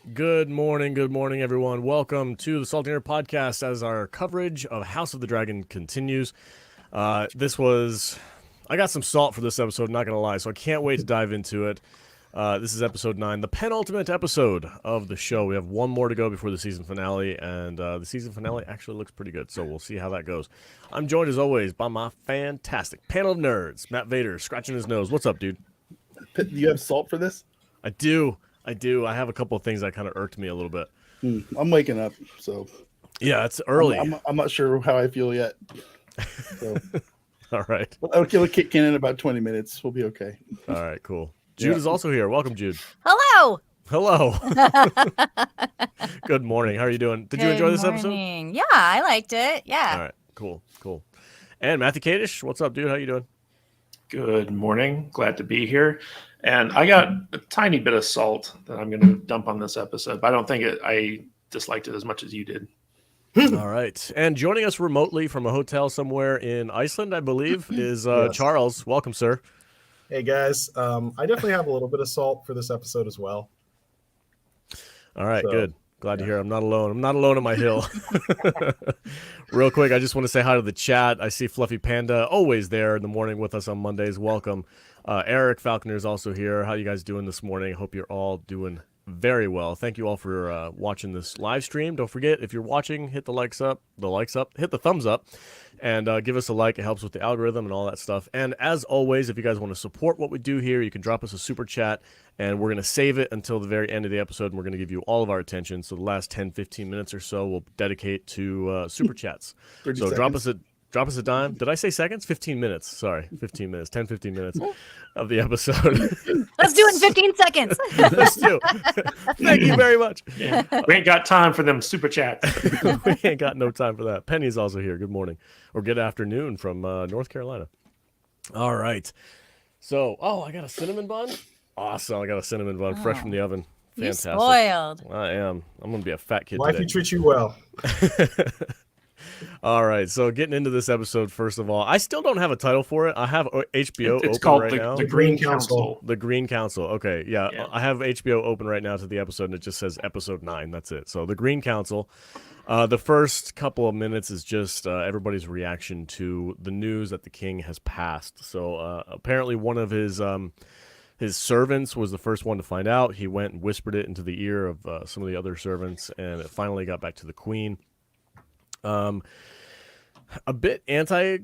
Good morning, everyone. Welcome to the Salting Air Podcast as our coverage of House of the Dragon continues. I got some salt for this episode, not going to lie, so I can't wait to dive into it. This is episode 9, the penultimate episode of the show. We have one more to go before the season finale, and the season finale actually looks pretty good, so we'll see how that goes. I'm joined, as always, by my fantastic panel of nerds. Matt Vader, scratching his nose. What's up, dude? Do you have salt for this? I do. I have a couple of things that kind of irked me a little bit. I'm waking up, so yeah, it's early. I'm not sure how I feel yet. So. All right. Okay, we'll kick in about 20 minutes. We'll be okay. All right, cool. Jude is also here. Welcome, Jude. Hello. Good morning. How are you doing? Did you enjoy this episode? Yeah, I liked it. Yeah. All right, cool. And Matthew Kadish, what's up, dude? How you doing? Good morning. Glad to be here. And I got a tiny bit of salt that I'm going to dump on this episode, but I don't think I disliked it as much as you did. All right. And joining us remotely from a hotel somewhere in Iceland, I believe, is Yes. Charles. Welcome, sir. Hey, guys. I definitely have a little bit of salt for this episode as well. All right, So, good. Glad to hear I'm not alone. I'm not alone on my hill. Real quick, I just want to say hi to the chat. I see Fluffy Panda always there in the morning with us on Mondays. Welcome. Eric Falconer is also here. How you guys doing this morning? Hope you're all doing very well. Thank you all for watching this live stream. Don't forget, if you're watching, hit the likes up, hit the thumbs up, and give us a like. It helps with the algorithm and all that stuff. And as always, if you guys want to support what we do here, you can drop us a super chat, and we're going to save it until the very end of the episode, and we're going to give you all of our attention. So the last 10, 15 minutes or so we'll dedicate to super chats. So seconds. drop us a dime. Did I say seconds? 15 minutes. Sorry, 15 minutes. 10, 15 minutes of the episode. Let's do it in 15 seconds. Let's do. Thank you very much. Yeah. We ain't got time for them super chats. We ain't got no time for that. Penny's also here. Good morning or good afternoon from North Carolina. All right. So, I got a cinnamon bun. Awesome. I got a cinnamon bun fresh from the oven. Fantastic. You spoiled. I am. I'm going to be a fat kid Wifey today. treats you well. All right, so getting into this episode, first of all, I still don't have a title for it. I have HBO It's open called right now. the Green Council. The Green Council. Okay, yeah, Yeah. I have HBO open right now to the episode, and it just says episode 9. That's it. So the Green Council. The first couple of minutes is just everybody's reaction to the news that the king has passed. So apparently one of his servants was the first one to find out. He went and whispered it into the ear of some of the other servants, and it finally got back to the queen. A bit I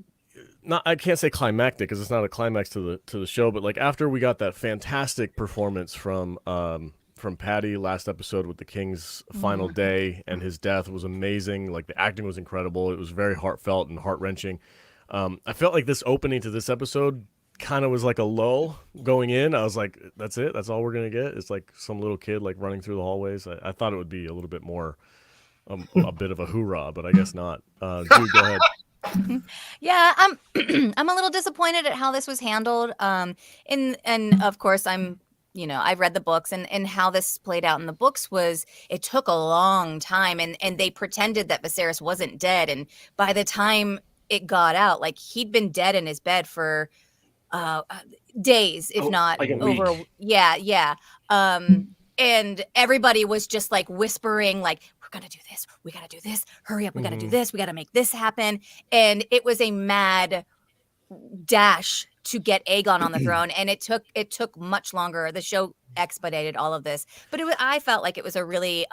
can't say climactic because it's not a climax to the show, but like after we got that fantastic performance from Patty last episode with the king's final day and his death was amazing. Like the acting was incredible. It was very heartfelt and heart-wrenching. I felt like this opening to this episode kind of was like a lull going in. I was like, that's it. That's all we're going to get. It's like some little kid like running through the hallways. I thought it would be a little bit more a bit of a hoorah, but I guess not. Dude, go ahead. Yeah, I'm a little disappointed at how this was handled. And of course I've read the books and how this played out in the books was it took a long time and they pretended that Viserys wasn't dead. And by the time it got out, like he'd been dead in his bed for days, if not like a over. week. Yeah. And everybody was just like whispering, like, we're going to do this. We got to do this. Hurry up. We got to do this. We got to make this happen. And it was a mad dash to get Aegon on the throne. And it took much longer. The show expedited all of this. But I felt like it was a really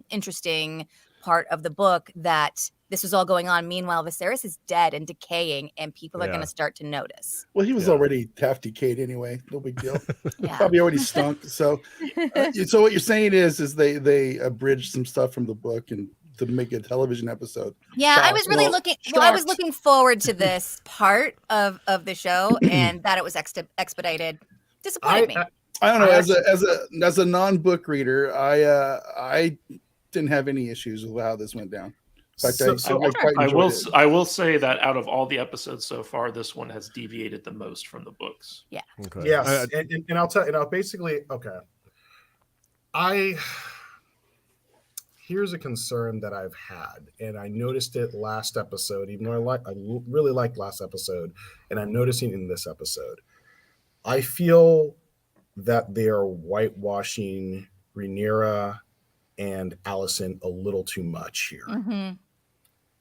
interesting part of the book that this was all going on. Meanwhile, Viserys is dead and decaying, and people are going to start to notice. Well, he was already half decayed anyway. No big deal. Yeah. Probably already stunk. So, so what you're saying is they abridged some stuff from the book and to make a television episode. Yeah, I was really I was shocked. looking forward to this part of the show, and that it was expedited disappointed me. I don't know. As a non-book reader, I didn't have any issues with how this went down. In fact, I quite enjoyed it. I will say that out of all the episodes so far, this one has deviated the most from the books. Yeah. Okay. Yes, and I'll tell you. Basically, okay. Here's a concern that I've had, and I noticed it last episode. Even though I really liked last episode, and I'm noticing in this episode, I feel that they are whitewashing Rhaenyra and Alicent a little too much here. Mm-hmm.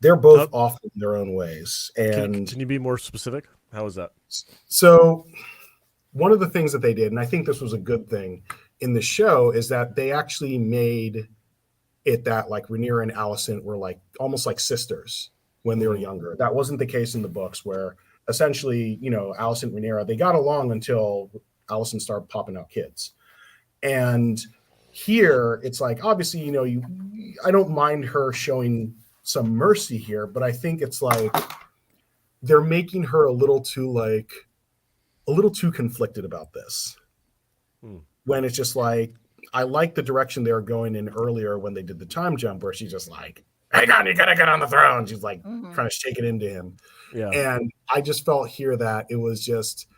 They're both off in their own ways. And can you be more specific? How is that? So one of the things that they did, and I think this was a good thing in the show, is that they actually made it that like Rhaenyra and Alicent were like almost like sisters when they were younger. That wasn't the case in the books, where essentially, you know, Alicent and Rhaenyra, they got along until Alicent started popping out kids. And here it's like, obviously, you know, I don't mind her showing some mercy here, but I think it's like they're making her a little too conflicted about this. When it's just like, I like the direction they were going in earlier when they did the time jump, where she's just like, Aegon, you gotta get on the throne. She's like trying to shake it into him. Yeah. And I just felt here that it was just,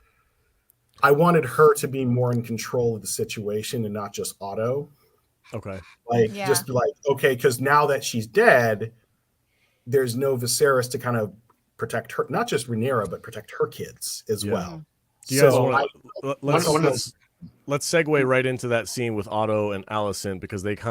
I wanted her to be more in control of the situation and not just Otto. Okay. Like, just be like, okay, because now that she's dead, there's no Viserys to kind of protect her, not just Rhaenyra, but protect her kids as well. Do you guys want let's segue right into that scene with Otto and Alicent, because there's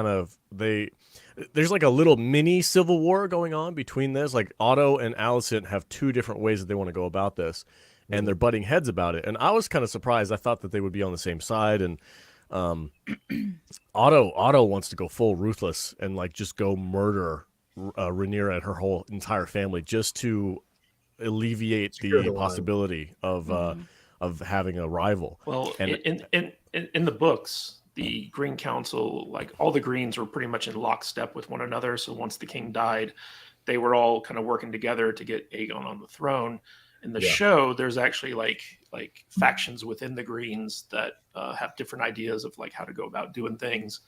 like a little mini civil war going on between this. Like Otto and Alicent have two different ways that they want to go about this, and they're butting heads about it. And I was kind of surprised. I thought that they would be on the same side. And Otto wants to go full ruthless and like just go murder Rhaenyra and her whole entire family just to alleviate the possibility of having a rival. Well, and in the books, the Green Council, like all the Greens were pretty much in lockstep with one another. So once the king died, they were all kind of working together to get Aegon on the throne. In the show, there's actually like factions within the Greens that have different ideas of like how to go about doing things.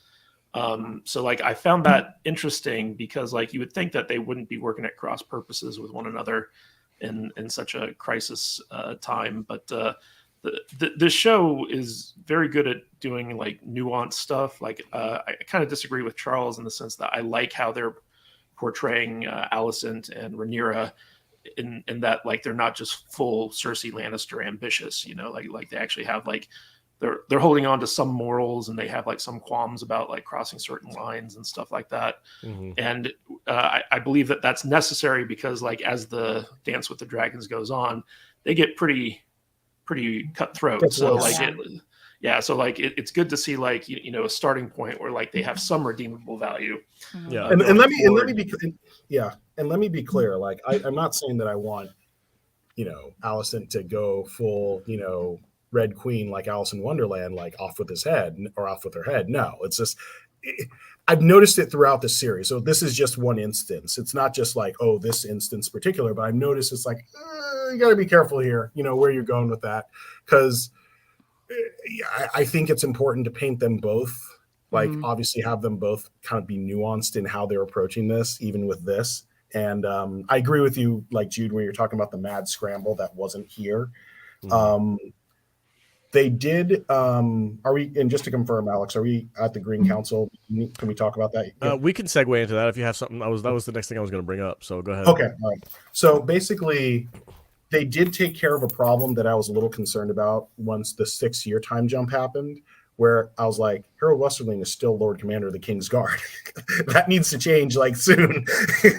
So like I found that interesting, because like you would think that they wouldn't be working at cross purposes with one another in such a crisis time, but the show is very good at doing like nuanced stuff. Like I kind of disagree with Charles in the sense that I like how they're portraying Alicent and Rhaenyra in that like they're not just full Cersei Lannister ambitious, you know, like they actually have like they're holding on to some morals, and they have like some qualms about like crossing certain lines and stuff like that. And I believe that that's necessary, because like as the Dance with the Dragons goes on, they get pretty cutthroat. So like so like it's good to see like you know a starting point where like they have some redeemable value. And let me be clear. Like I'm not saying that I want, you know, Alicent to go full, you know, Red Queen like Alice in Wonderland, like off with his head or off with her head. No, it's just I've noticed it throughout the series. So this is just one instance. It's not just like, oh, this instance particular, but I've noticed it's like you got to be careful here, you know, where you're going with that, because I think it's important to paint them both. Like obviously have them both kind of be nuanced in how they're approaching this, even with this. And I agree with you, like Jude, when you're talking about the mad scramble that wasn't here. They did. Are we? And just to confirm, Alex, are we at the Green Council? Can we talk about that? Yeah. We can segue into that if you have something. That was the next thing I was going to bring up. So go ahead. Okay. All right. So basically, they did take care of a problem that I was a little concerned about once the 6-year time jump happened, where I was like, Harold Westerling is still Lord Commander of the King's Guard. That needs to change like soon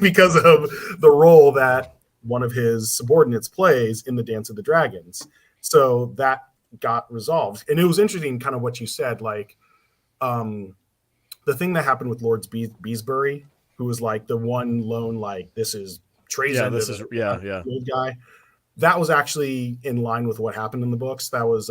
because of the role that one of his subordinates plays in the Dance of the Dragons. So that got resolved. And it was interesting kind of what you said, like the thing that happened with Lord Beesbury, who was like the one lone, like, this is treason. Good guy. That was actually in line with what happened in the books. That was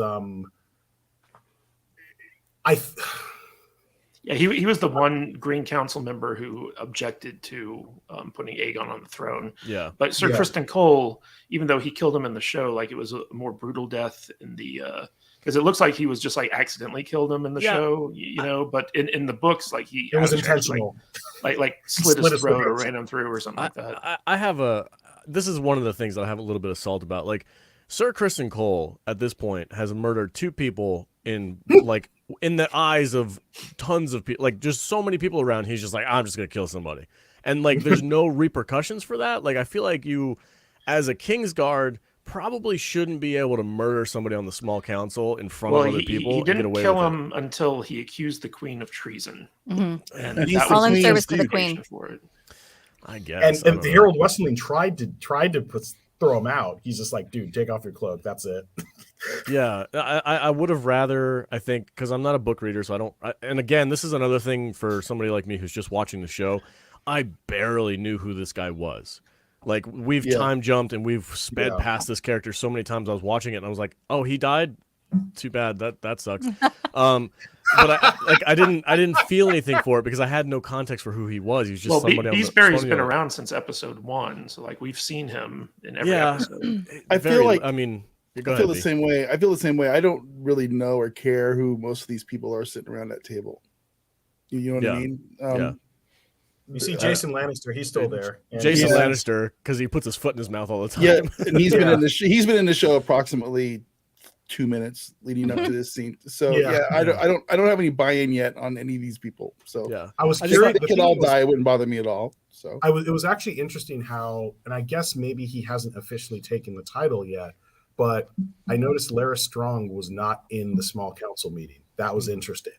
he was the one Green Council member who objected to putting Aegon on the throne. Yeah. But Sir Criston Cole, even though he killed him in the show, like it was a more brutal death in the because it looks like he was just like accidentally killed him in the show, you know. But in the books, like it was intentional, like slit his throat or ran him through or something like that. I have this is one of the things that I have a little bit of salt about. Like Sir Criston Cole at this point has murdered 2 people in like in the eyes of tons of people, like just so many people around. He's just like, I'm just gonna kill somebody, and like there's no repercussions for that. Like I feel like you, as a Kingsguard probably shouldn't be able to murder somebody on the small council in front of other people. He and get didn't away kill with him until he accused the queen of treason, Mhm. and And he's that the was All in queen service of to the Duke. queen. for it. I guess. And Harold Westerling tried to throw him out. He's just like, dude, take off your cloak. That's it. Yeah, I would have rather, I think, because I'm not a book reader, so I don't. And again, this is another thing for somebody like me who's just watching the show. I barely knew who this guy was. Like, we've time jumped and we've sped past this character so many times. I was watching it and I was like, oh, he died? Too bad. That sucks. But I didn't feel anything for it because I had no context for who he was. He was just somebody. Beesbury's been around since episode 1, so like we've seen him in every episode. I feel like I mean, I feel the same way. I feel the same way. I don't really know or care who most of these people are sitting around that table. You know what I mean? Yeah. You see Jason Lannister, he's still there. Jason Lannister, because he puts his foot in his mouth all the time. Yeah, and he's been in the he's been in the show approximately 2 minutes leading up to this scene. So I don't have any buy-in yet on any of these people. So yeah, I was just curious. thought they could all die. It wouldn't bother me at all. So it was actually interesting how, and I guess maybe he hasn't officially taken the title yet, but I noticed Larys Strong was not in the small council meeting. That was interesting.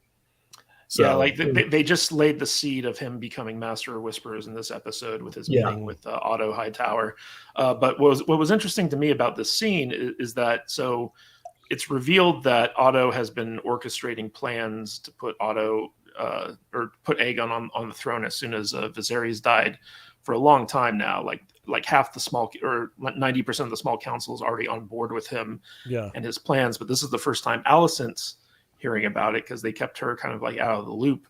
So, yeah, like they just laid the seed of him becoming Master of Whisperers in this episode with his meeting with Otto Hightower. But what was interesting to me about this scene is that it's revealed that Otto has been orchestrating plans to put Otto or put Aegon on the throne as soon as Viserys died for a long time now. Like half the small or 90% of the small council is already on board with him and his plans. But this is the first time Alicent's hearing about it because they kept her kind of like out of the loop,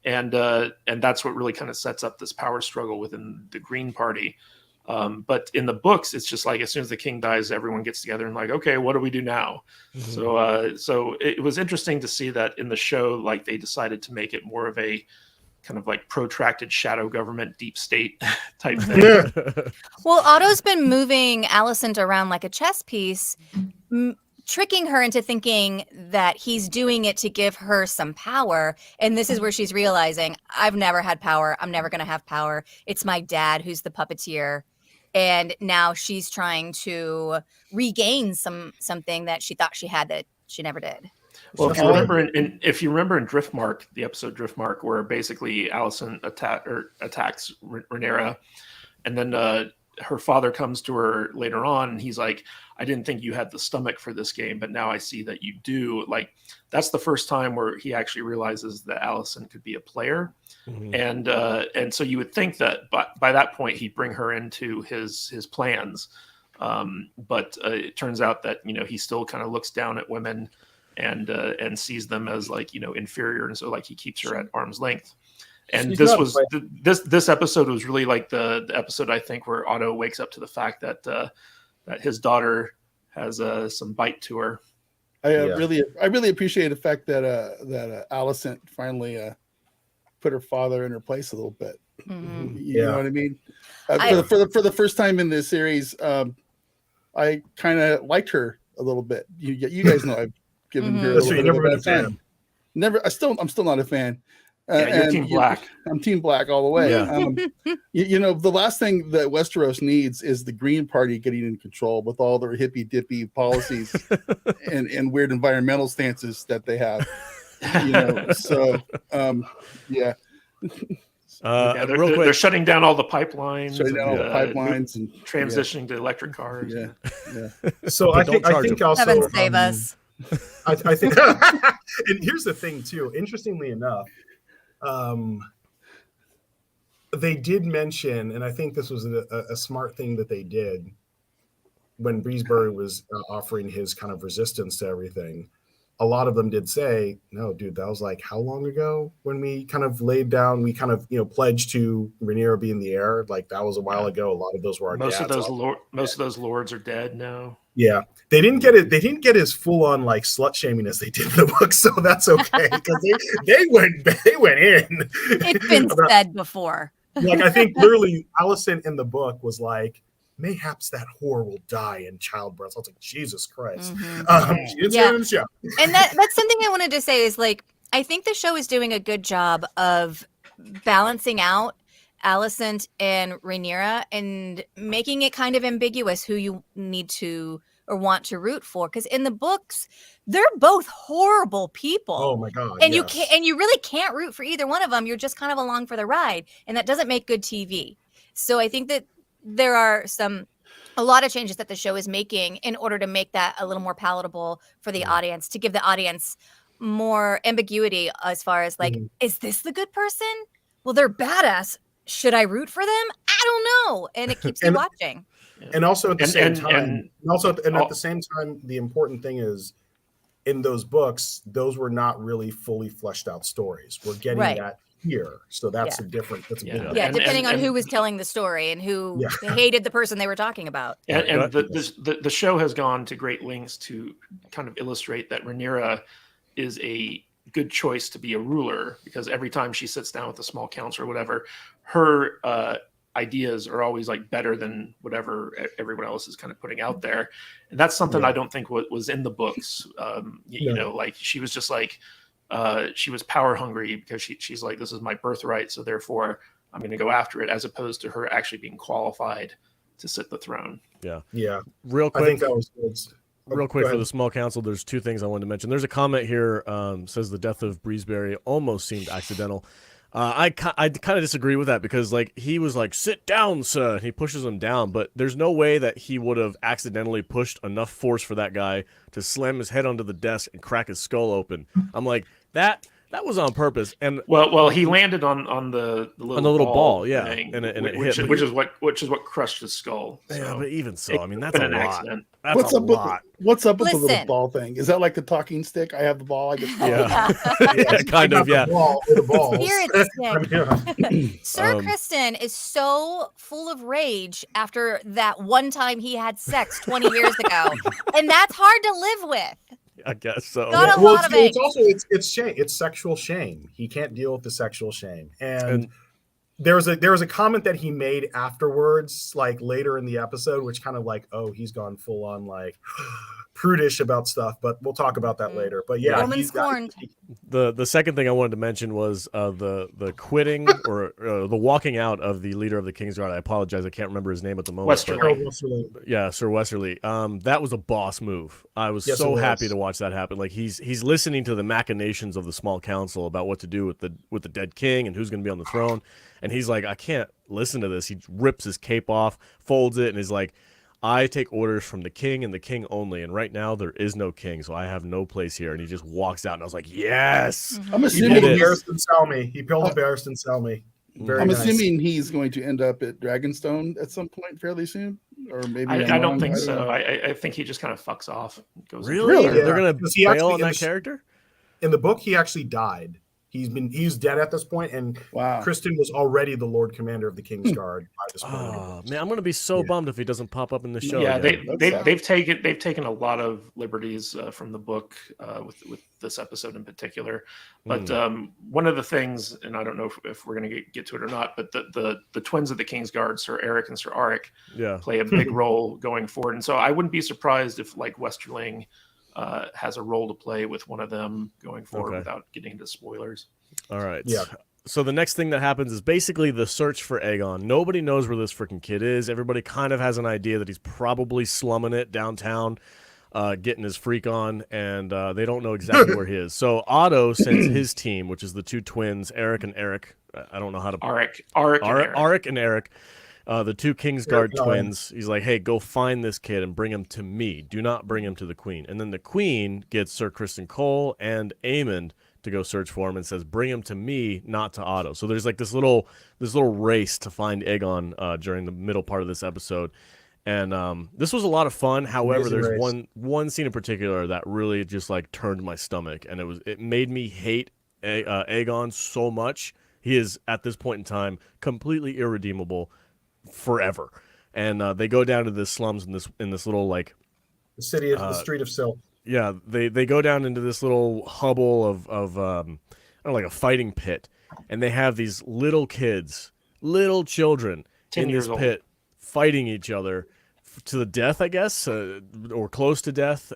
and that's what really kind of sets up this power struggle within the Green Party. But in the books, it's just like as soon as the king dies, everyone gets together and like, okay, what do we do now? Mm-hmm. So it was interesting to see that in the show, like they decided to make it more of a kind of like protracted shadow government, deep state type thing. Well, Otto's been moving Alicent around like a chess piece, tricking her into thinking that he's doing it to give her some power. And this is where she's realizing, I've never had power. I'm never going to have power. It's my dad who's the puppeteer. And now she's trying to regain something that she thought she had that she never did. Well, if you remember in Driftmark, the episode Driftmark, where basically Alicent attacks Rhaenyra, and then her father comes to her later on, and he's like, I didn't think you had the stomach for this game, but now I see that you do. Like, that's the first time where he actually realizes that Alicent could be a player. Mm-hmm. And so you would think that by that point he'd bring her into his plans. But it turns out that, he still kind of looks down at women and sees them as like, inferior. And so like he keeps her at arm's length. And this episode was really like the episode, I think, where Otto wakes up to the fact that his daughter has some bite to her. I really appreciate the fact that Alicent finally put her father in her place a little bit. Mm-hmm. You know what I mean? For the first time in this series, I kind of liked her a little bit. You guys know I've given her a little bit of a fan. I'm still not a fan. You're Team Black. I'm Team Black all the way. Yeah. The last thing that Westeros needs is the Green Party getting in control with all their hippy dippy policies and weird environmental stances that they have. Real quick, they're shutting down all the pipelines. And transitioning to electric cars. So I think also Heaven save us. I think, and here's the thing too. Interestingly enough, they did mention, and I think this was a smart thing that they did when Breezebury was offering his kind of resistance to everything. A lot of them did say, no, dude, that was like how long ago when we kind of laid down, we kind of, pledged to Rhaenyra being the heir. Like that was a while ago. A lot of those were our most dads. Of those lords are dead now. Yeah. They didn't get it. They didn't get as full on like slut shaming as they did in the book. So that's okay. Because they went in. It's been said before. Like, I think literally Alicent in the book was like, mayhaps that whore will die in childbirth. I was like, Jesus Christ. Mm-hmm. And that's something I wanted to say is like, I think the show is doing a good job of balancing out Alicent and Rhaenyra and making it kind of ambiguous who you need to or want to root for, because in the books they're both horrible people. Oh my god! And yes. you really can't root for either one of them. You're just kind of along for the ride, and that doesn't make good TV. So I think that there are a lot of changes that the show is making in order to make that a little more palatable for the audience, to give the audience more ambiguity as far as like, is this the good person? Well, they're badass. Should I root for them? I don't know. And it keeps you watching. And also at the same time, at the same time, the important thing is, in those books, those were not really fully fleshed out stories. We're getting that here, so that's a different. That's a big depending on who was telling the story and who hated the person they were talking about. And the show has gone to great lengths to kind of illustrate that Rhaenyra is a good choice to be a ruler, because every time she sits down with the small council or whatever, her ideas are always like better than whatever everyone else is kind of putting out there. And that's something I don't think was in the books. You know, like she was just like, she was power hungry because she's like, this is my birthright, so therefore I'm going to go after it, as opposed to her actually being qualified to sit the throne. Yeah. Real quick. I think that was real quick for the small council. There's two things I wanted to mention. There's a comment here, says the death of Breezeberry almost seemed accidental. I kind of disagree with that, because like he was like, sit down, sir, and he pushes him down, but there's no way that he would have accidentally pushed enough force for that guy to slam his head onto the desk and crack his skull open. I'm like, that was on purpose. And well, he landed on the little ball, thing, and it which hit, is what crushed his skull. So. Yeah, but even so, I mean, that's a lot. Accident. That's what's a up lot. What's up with the little ball thing? Is that like the talking stick? I have the ball. I get kind of. The ball. Spirit stick. Sir Kristen is so full of rage after that one time he had sex 20 years ago, and that's hard to live with. I guess so. It's also it's shame. It's sexual shame. He can't deal with the sexual shame. And there was a comment that he made afterwards, like later in the episode, which kind of like, oh, he's gone full on like prudish about stuff, but we'll talk about that later. But yeah, woman scorned. The second thing I wanted to mention was the quitting or the walking out of the leader of the Kingsguard. I apologize, I can't remember his name at the moment. Westerly. Yeah, Sir Westerly. That was a boss move. I was so happy to watch that happen. Like he's listening to the machinations of the small council about what to do with the dead king and who's going to be on the throne, and he's like, I can't listen to this. He rips his cape off, folds it, and is like, I take orders from the king and the king only, and right now there is no king, so I have no place here. And he just walks out, and I was like, yes. I'm assuming he pulled the Barristan Selmy. I'm assuming he's going to end up at Dragonstone at some point fairly soon, or maybe I don't think so. I think he just kind of fucks off. Really? Yeah. They're going to bail on that character? In the book, he actually died. He's dead at this point, and Kristen was already the Lord Commander of the Kingsguard by this point. Oh man, I'm gonna be so bummed if he doesn't pop up in the show. Yeah, they've taken a lot of liberties from the book with this episode in particular. But one of the things, and I don't know if we're gonna get to it or not, but the twins of the Kingsguard, Sir Eric and Sir Arik, play a big role going forward, and so I wouldn't be surprised if like Westerling has a role to play with one of them going forward without getting into spoilers. All right. Yeah. So the next thing that happens is basically the search for Aegon. Nobody knows where this freaking kid is. Everybody kind of has an idea that he's probably slumming it downtown, getting his freak on, and they don't know exactly where he is. So Otto sends his team, which is the two twins, Eric and Eric. I don't know how to... Arik and Eric. The two Kingsguard twins, he's like, hey, go find this kid and bring him to me. Do not bring him to the queen. And then the queen gets Sir Kristen Cole and Aemond to go search for him and says, bring him to me, not to Otto. So there's like this little race to find Aegon during the middle part of this episode. And this was a lot of fun. However, there's one scene in particular that really just like turned my stomach, and it made me hate Aegon so much. He is at this point in time completely irredeemable forever. And they go down to the slums in this little like the city of the street of Silk. Yeah, they go down into this little hubble of I don't know, like a fighting pit, and they have these little kids, little children in this pit fighting each other to the death, I guess, or close to death,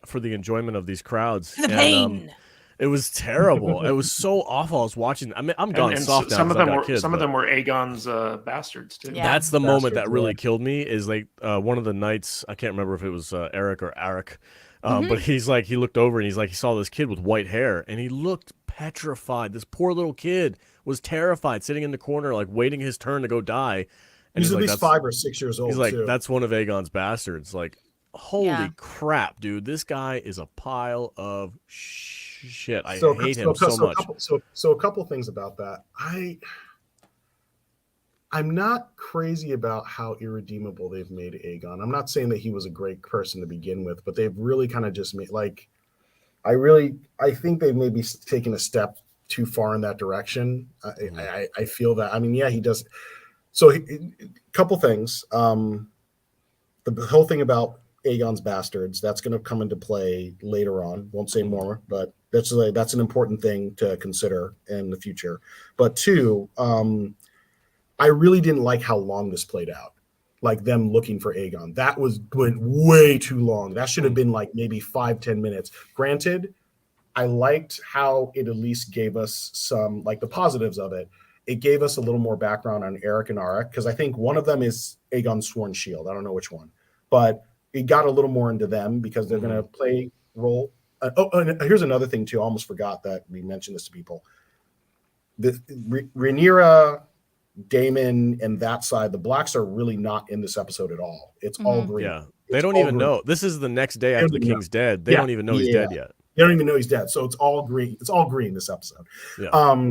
for the enjoyment of these crowds. The pain. It was terrible. It was so awful. I was watching. I mean, I'm gone soft now. Some of them were kids, some of them were Aegon's bastards too. Yeah. That's the moment that Bastards, really yeah. killed me. Is like one of the knights. I can't remember if it was Eric or Arik, but he's like, he looked over and he's like, he saw this kid with white hair and he looked petrified. This poor little kid was terrified, sitting in the corner, like waiting his turn to go die. And He's at like, least 5 or 6 years old. He's like, too. that's one of Aegon's bastards. Like, holy Yeah. crap, dude! This guy is a pile of shit. I So- hate so- him so so much. So a couple things about that. I'm not crazy about how irredeemable they've made Aegon. I'm not saying that he was a great person to begin with, but they've really kind of just made like, I think they've maybe taken a step too far in that direction. I feel that. I mean, yeah, he does. So a couple things. The whole thing about Aegon's bastards, that's going to come into play later on. Won't say more, but that's an important thing to consider in the future. But two, I really didn't like how long this played out. Like them looking for Aegon. That went way too long. That should have been like maybe 5-10 minutes. Granted, I liked how it at least gave us some, like the positives of it. It gave us a little more background on Eric and Arik, because I think one of them is Aegon's sworn shield. I don't know which one, but it got a little more into them because they're going to play role. And here's another thing too. I almost forgot that we mentioned this to people. The Rhaenyra, Daemon, and that side, the blacks are really not in this episode at all. It's all green. Yeah, they don't even know. This is the next day after the king's dead. They don't even know he's dead yet. They don't even know he's dead. So it's all green. It's all green this episode. Yeah.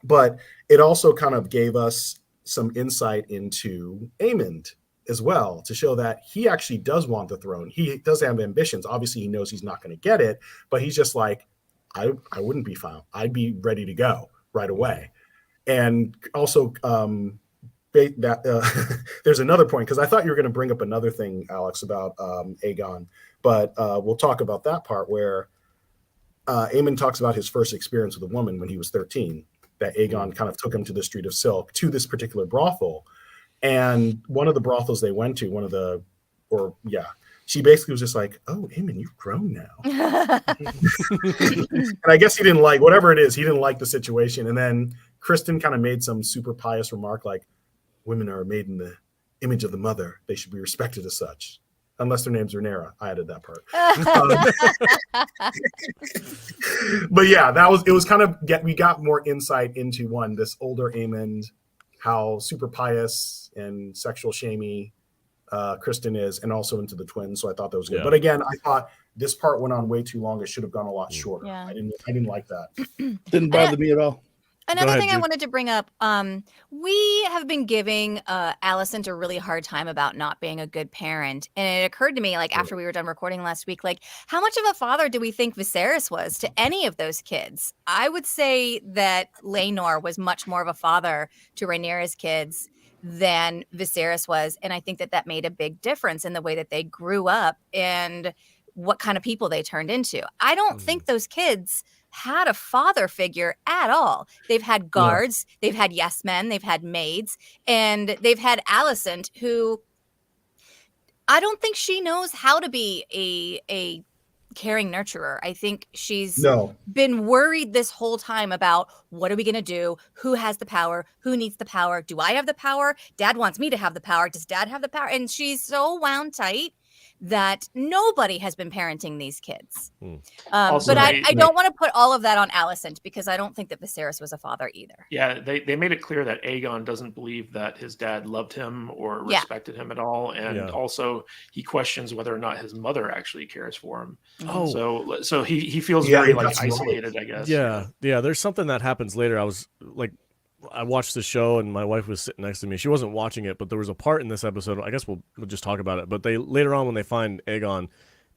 But it also kind of gave us some insight into Aemond as well, to show that he actually does want the throne. He does have ambitions. Obviously, he knows he's not going to get it, but he's just like, I wouldn't be fine. I'd be ready to go right away. And also, there's another point, because I thought you were going to bring up another thing, Alex, about Aegon, but we'll talk about that part where Aemond talks about his first experience with a woman when he was 13, that Aegon kind of took him to the Street of Silk, to this particular brothel. And one of the brothels they went to, she basically was just like, oh, Aemond, you've grown now. And I guess he didn't like, whatever it is, he didn't like the situation. And then Kristen kind of made some super pious remark like, women are made in the image of the mother. They should be respected as such. Unless their name's Rhaenyra. I added that part. But yeah, it was kind of, we got more insight into this older Aemond, how super pious and sexual shamey Kristen is, and also into the twins. So I thought that was good. Yeah. But again, I thought this part went on way too long. It should have gone a lot shorter. Yeah. I didn't like that. Didn't bother me at all. Another thing I wanted to bring up, we have been giving Alicent a really hard time about not being a good parent. And it occurred to me, like, after we were done recording last week, like, how much of a father do we think Viserys was to any of those kids? I would say that Laenor was much more of a father to Rhaenyra's kids than Viserys was. And I think that made a big difference in the way that they grew up and what kind of people they turned into. I don't think those kids had a father figure at all. They've had guards, they've had yes men, they've had maids, and they've had Alicent, who I don't think she knows how to be a caring nurturer. I think she's been worried this whole time about, what are we going to do? Who has the power? Who needs the power? Do I have the power? Dad wants me to have the power. Does Dad have the power? And she's so wound tight that nobody has been parenting these kids. But I don't want to put all of that on Alicent, because I don't think that Viserys was a father either. Yeah, they made it clear that Aegon doesn't believe that his dad loved him or respected him at all. And also he questions whether or not his mother actually cares for him. So he feels very like isolated, I guess. Yeah. There's something that happens later. I watched the show and my wife was sitting next to me. She wasn't watching it, but there was a part in this episode. I guess we'll just talk about it. But they later on, when they find Aegon,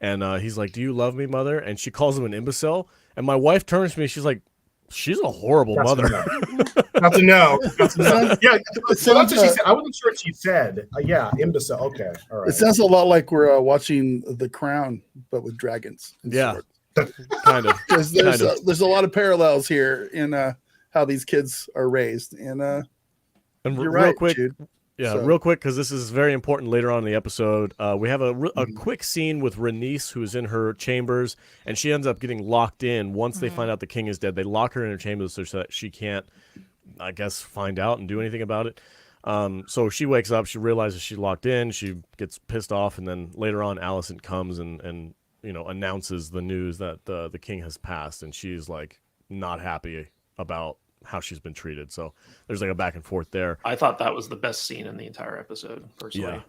and he's like, "Do you love me, mother?" And she calls him an imbecile. And my wife turns to me. She's like, "She's a horrible mother." That's a no. Yeah, that's what she said. I wasn't sure what she said. Yeah, imbecile. Okay, all right. It sounds a lot like we're watching The Crown, but with dragons. Yeah, kind of. There's a lot of parallels here in how these kids are raised. And you're real right, quick, Jude. Yeah, So- real quick, because this is very important later on in the episode. We have a quick scene with Rhaenys, who is in her chambers, and she ends up getting locked in. Once they find out the king is dead, they lock her in her chambers so that she can't, I guess, find out and do anything about it. So she wakes up, she realizes she's locked in, she gets pissed off, and then later on, Alicent comes and announces the news that the king has passed, and she's like not happy about how she's been treated. So there's like a back and forth there. I thought that was the best scene in the entire episode, personally.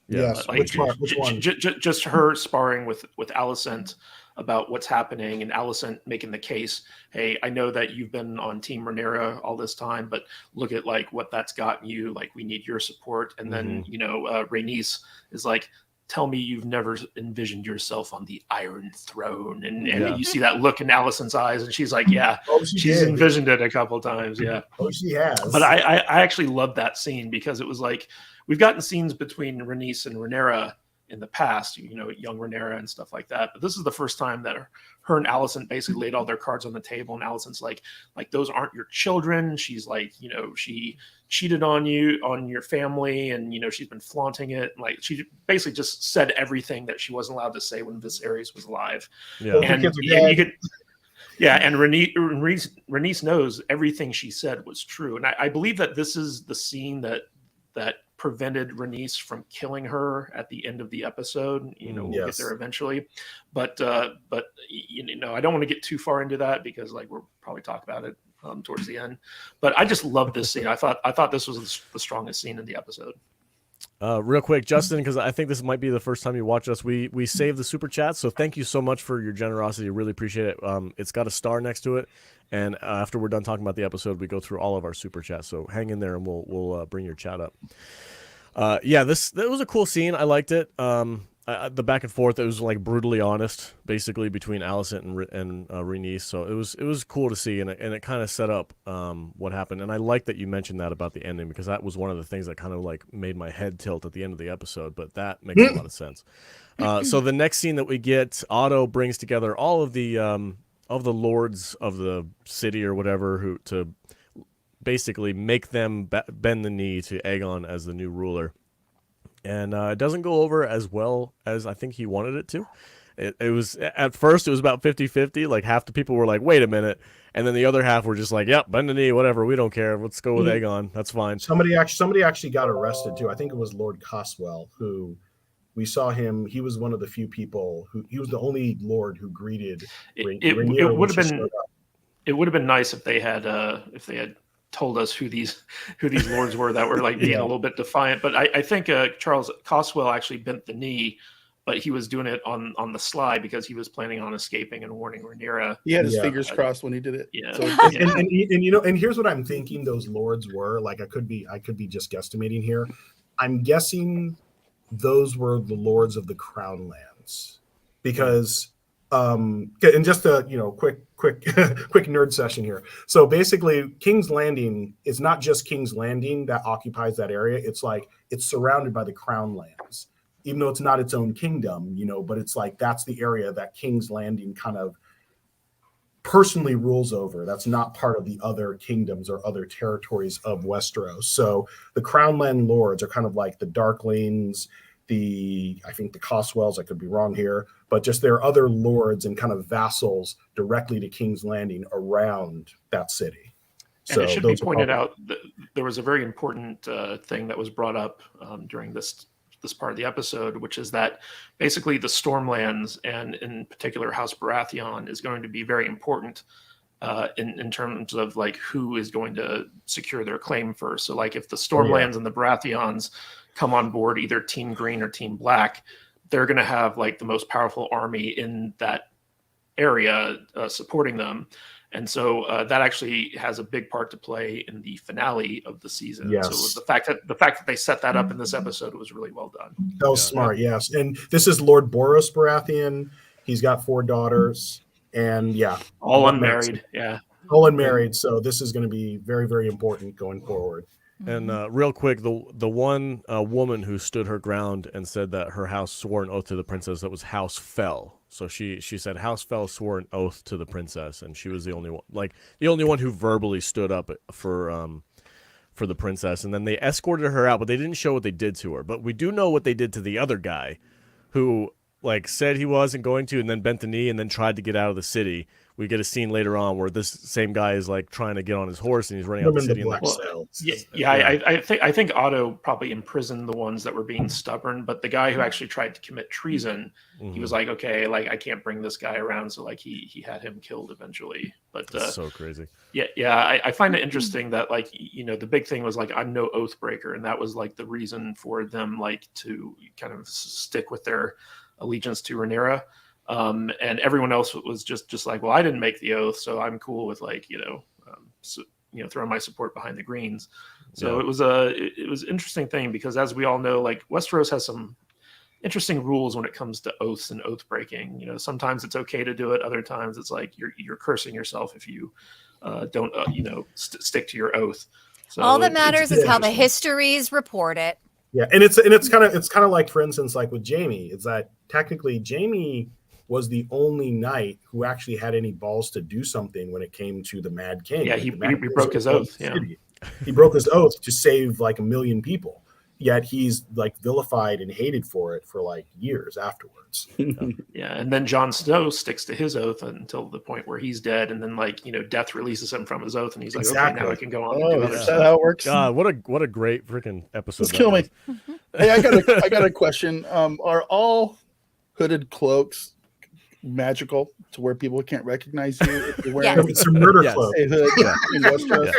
Yeah. Yes. Like, Which one? Just her sparring with Alicent about what's happening, and Alicent making the case, hey, I know that you've been on Team Rhaenyra all this time, but look at like what that's gotten you. Like, we need your support. And then Rhaenys is like, tell me you've never envisioned yourself on the Iron Throne. And you see that look in Alicent's eyes, and she's like, yeah, she's envisioned it a couple times. Yeah. Oh, she has. But I actually love that scene, because it was like, we've gotten scenes between Rhaenys and Rhaenyra in the past, young Rhaenyra and stuff like that. But this is the first time that her and Alicent basically laid all their cards on the table, and Alicent's like those aren't your children. She's like, she cheated on you, on your family, and she's been flaunting it. And like, she basically just said everything that she wasn't allowed to say when Viserys was alive. Yeah. And you could. Yeah, and Rhaenys knows everything she said was true, and I believe that this is the scene that prevented Rhaenys from killing her at the end of the episode. We'll get there eventually, but I don't want to get too far into that, because like we'll probably talk about it towards the end. But I just love this scene. I thought this was the strongest scene in the episode. Real quick, Justin, because I think this might be the first time you watch us. We saved the super chat, so thank you so much for your generosity. Really appreciate it. It's got a star next to it, and after we're done talking about the episode, we go through all of our super chats. So hang in there, and we'll bring your chat up. That was a cool scene. I liked it. The back and forth, it was like brutally honest, basically, between Alicent and Rhaenys. So it was cool to see, and it kind of set up what happened. And I like that you mentioned that about the ending, because that was one of the things that kind of like made my head tilt at the end of the episode. But that makes a lot of sense. So the next scene that we get, Otto brings together all of the lords of the city or whatever who to basically make them bend the knee to Aegon as the new ruler. And it doesn't go over as well as I think he wanted it to. It was, at first, it was about 50-50. Like, half the people were like, wait a minute. And then the other half were just like, yep, bend the knee, whatever. We don't care. Let's go with Aegon. That's fine. Somebody actually got arrested, too. I think it was Lord Coswell, who we saw him. He was one of the few people he was the only lord who greeted Rhaenyra. It would have been nice if they had told us who these lords were that were like being a little bit defiant. But I think Charles Coswell actually bent the knee, but he was doing it on the sly, because he was planning on escaping and warning Rhaenyra. He had his fingers crossed when he did it. Yeah. So, and here's what I'm thinking those lords were. Like, I could be just guesstimating here. I'm guessing those were the lords of the Crown Lands, because and just a quick nerd session here. So basically, King's Landing is not just King's Landing that occupies that area. It's like it's surrounded by the Crown Lands, even though it's not its own kingdom, but it's like that's the area that King's Landing kind of personally rules over. That's not part of the other kingdoms or other territories of Westeros. So the Crown Land lords are kind of like the Darklings, I think the Coswells, I could be wrong here, but just there are other lords and kind of vassals directly to King's Landing around that city. And it should be pointed out that there was a very important thing that was brought up during this part of the episode, which is that basically the Stormlands, and in particular House Baratheon, is going to be very important in terms of like who is going to secure their claim first. So like if the Stormlands and the Baratheons come on board, either Team Green or Team Black, they're going to have like the most powerful army in that area supporting them. And so that actually has a big part to play in the finale of the season. Yes. So the fact that they set that up in this episode was really well done. That was smart, yes. And this is Lord Boros Baratheon. He's got 4 daughters, and all unmarried. Yeah, all unmarried. So this is going to be very, very important going forward. And real quick, the one woman who stood her ground and said that her house swore an oath to the princess, that was House Fell. So she said House Fell swore an oath to the princess, and she was the only one who verbally stood up for for the princess, and then they escorted her out, but they didn't show what they did to her. But we do know what they did to the other guy, who like said he wasn't going to, and then bent the knee, and then tried to get out of the city. We get a scene later on where this same guy is like trying to get on his horse, and he's running out the city. I think Otto probably imprisoned the ones that were being stubborn, but the guy who actually tried to commit treason, he was like, okay, like I can't bring this guy around, so like he had him killed eventually. But that's so crazy. I find it interesting that like the big thing was like I'm no oath breaker, and that was like the reason for them like to kind of stick with their allegiance to Rhaenyra. And everyone else was just like, well, I didn't make the oath, so I'm cool with like throwing my support behind the Greens. So it was an interesting thing, because as we all know, like Westeros has some interesting rules when it comes to oaths and oath breaking. Sometimes it's okay to do it, other times it's like you're cursing yourself if you don't stick to your oath. So all that matters is how the histories report it. Yeah, and it's kind of like, for instance, like with Jaime, it's that technically Jaime was the only knight who actually had any balls to do something when it came to the Mad King. Yeah, like, he broke his oath. Yeah. He broke his oath to save like 1 million people. Yet he's like vilified and hated for it for like years afterwards. Yeah, and then Jon Snow sticks to his oath until the point where he's dead, and then like death releases him from his oath, and he's like, okay, now I can go on. And do is that how it works? God, what a great freaking episode! Just kill me. Hey, I got a question. Are all hooded cloaks magical to where people can't recognize you if you're wearing It's a murder cloak. a hood in Westeros? Yeah.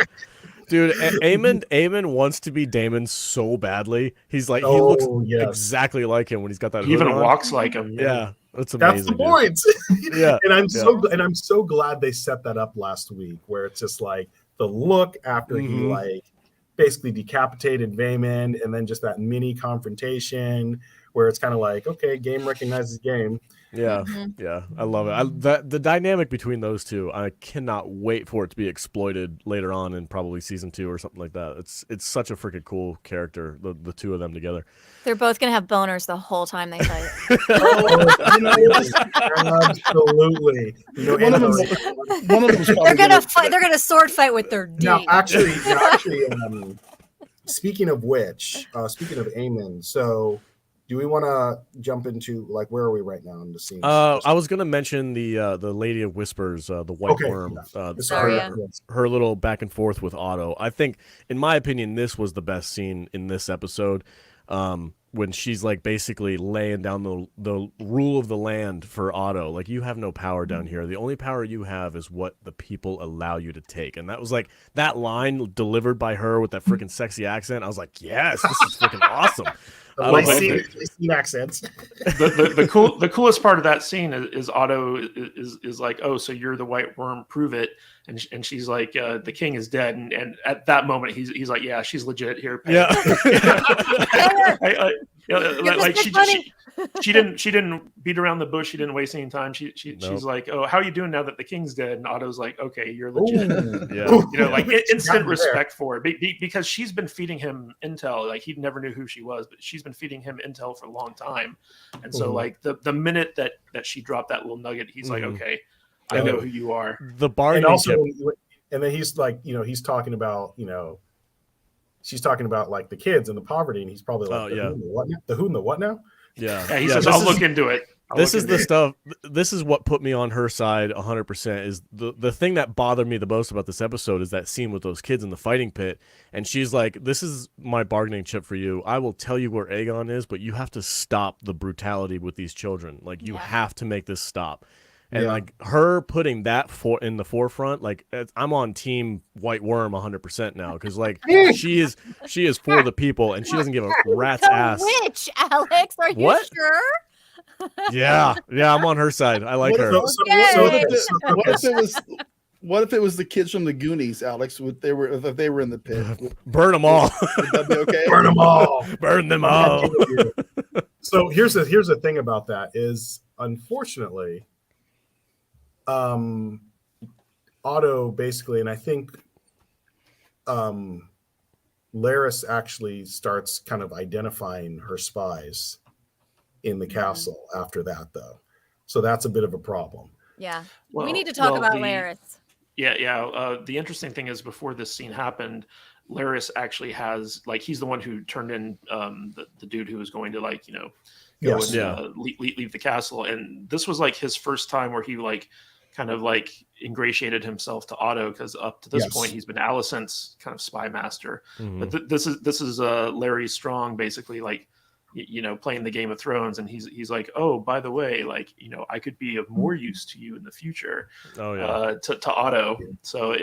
Dude, Aemon wants to be Daemon so badly. He's like, he looks exactly like him when he's got that. He even on. walks like him. Yeah, that's amazing. That's the point. Yeah, and I'm so glad they set that up last week, where it's just like the look after he like basically decapitated Vaemond, and then just that mini confrontation where it's kind of like, okay, game recognizes game. Yeah, yeah, I love it. The dynamic between those two, I cannot wait for it to be exploited later on in probably season 2 or something like that. It's such a freaking cool character, the two of them together. They're both gonna have boners the whole time they fight. Absolutely. One of them. They're gonna fight. They're gonna sword fight with their D. Now, actually, speaking of which, speaking of Aemon, so. Do we want to jump into like where are we right now in the scene? I was gonna mention the Lady of Whispers, the White Worm, her little back and forth with Otto. I think, in my opinion, this was the best scene in this episode, when she's like basically laying down the rule of the land for Otto. Like, you have no power down here. The only power you have is what the people allow you to take. And that was like that line delivered by her with that freaking sexy accent. I was like, yes, this is freaking awesome. Scene accents. The coolest part of that scene is Otto is like, oh, so you're the White Worm, prove it. And she's like, the king is dead. And at that moment, he's like, yeah, she's legit here. Yeah. She didn't beat around the bush. She didn't waste any time. She's like, oh, how are you doing now that the king's dead? And Otto's like, okay, you're legit. Like instant respect for it, because she's been feeding him intel. Like, he never knew who she was, but she's been feeding him intel for a long time. And so like the minute that she dropped that little nugget, he's like, okay, I know who you are. The bargaining and also, chip. And then he's like, he's talking about, she's talking about like the kids and the poverty, and he's probably like, the who and the what now? Yeah. He says, I'll look into it. This is the stuff. This is what put me on her side 100%. Is the thing that bothered me the most about this episode is that scene with those kids in the fighting pit, and she's like, "This is my bargaining chip for you. I will tell you where Aegon is, but you have to stop the brutality with these children. Like, you have to make this stop." And like her putting that in the forefront, like, I'm on team White Worm 100% now, because like she is for the people, and she doesn't give a rat's ass. Which, Alex? Are you sure? Yeah, I'm on her side. I like her. What if it was the kids from the Goonies, Alex? If they were in the pit, burn them all. Would that be okay? Burn them all. Burn them all. So here's the thing about that is, unfortunately, Otto basically, and I think Larys actually starts kind of identifying her spies in the castle after that, though. So that's a bit of a problem. Yeah. We need to talk about Larys. Yeah. The interesting thing is, before this scene happened, Larys actually has, like, he's the one who turned in the dude who was going to, like, go Yes. and leave the castle. And this was like his first time where he like kind of like ingratiated himself to Otto, because up to this point he's been Alicent's kind of spy master. But this is Larry Strong basically like playing the Game of Thrones, and he's like, oh, by the way, like I could be of more use to you in the future. To Otto. So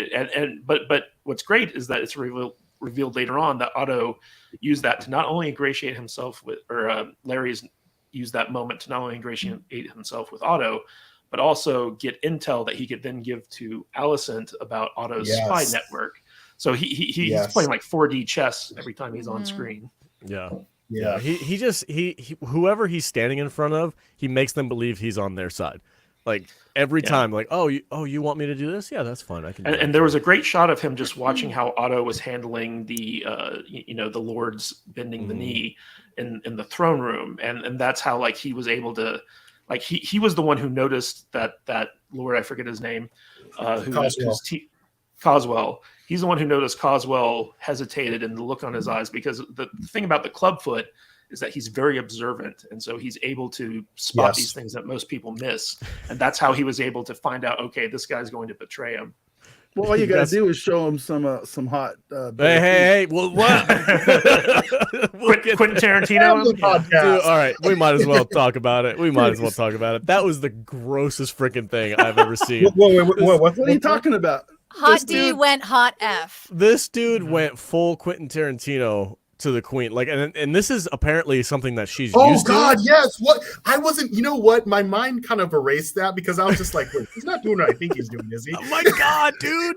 but what's great is that it's revealed later on that Otto used that to not only ingratiate himself with, or Larry's used that moment to not only ingratiate himself with Otto, but also get intel that he could then give to Alicent about Otto's spy network. So he's playing like 4D chess every time he's on screen. Yeah. He whoever he's standing in front of, he makes them believe he's on their side. Like every time, like, you want me to do this? Yeah, that's fine. I can. And there was a great shot of him just watching how Otto was handling the, the lords bending the knee in the throne room, and that's how like he was able to, like he was the one who noticed that lord, I forget his name, Coswell. He's the one who noticed Coswell hesitated and the look on his eyes, because the thing about the clubfoot is that he's very observant, and so he's able to spot these things that most people miss, and that's how he was able to find out, okay, this guy's going to betray him. Well, all you gotta do is show him some hot. Hey! Well, what? Quentin Tarantino. Dude, all right, we might as well talk about it. That was the grossest freaking thing I've ever seen. What are you talking about? Hot D went hot F. This dude went full Quentin Tarantino to the queen, like, and this is apparently something that she's used to. Oh God, yes. What I wasn't, you know what? My mind kind of erased that, because I was just like, wait, he's not doing what I think he's doing, is he? Oh my God, dude.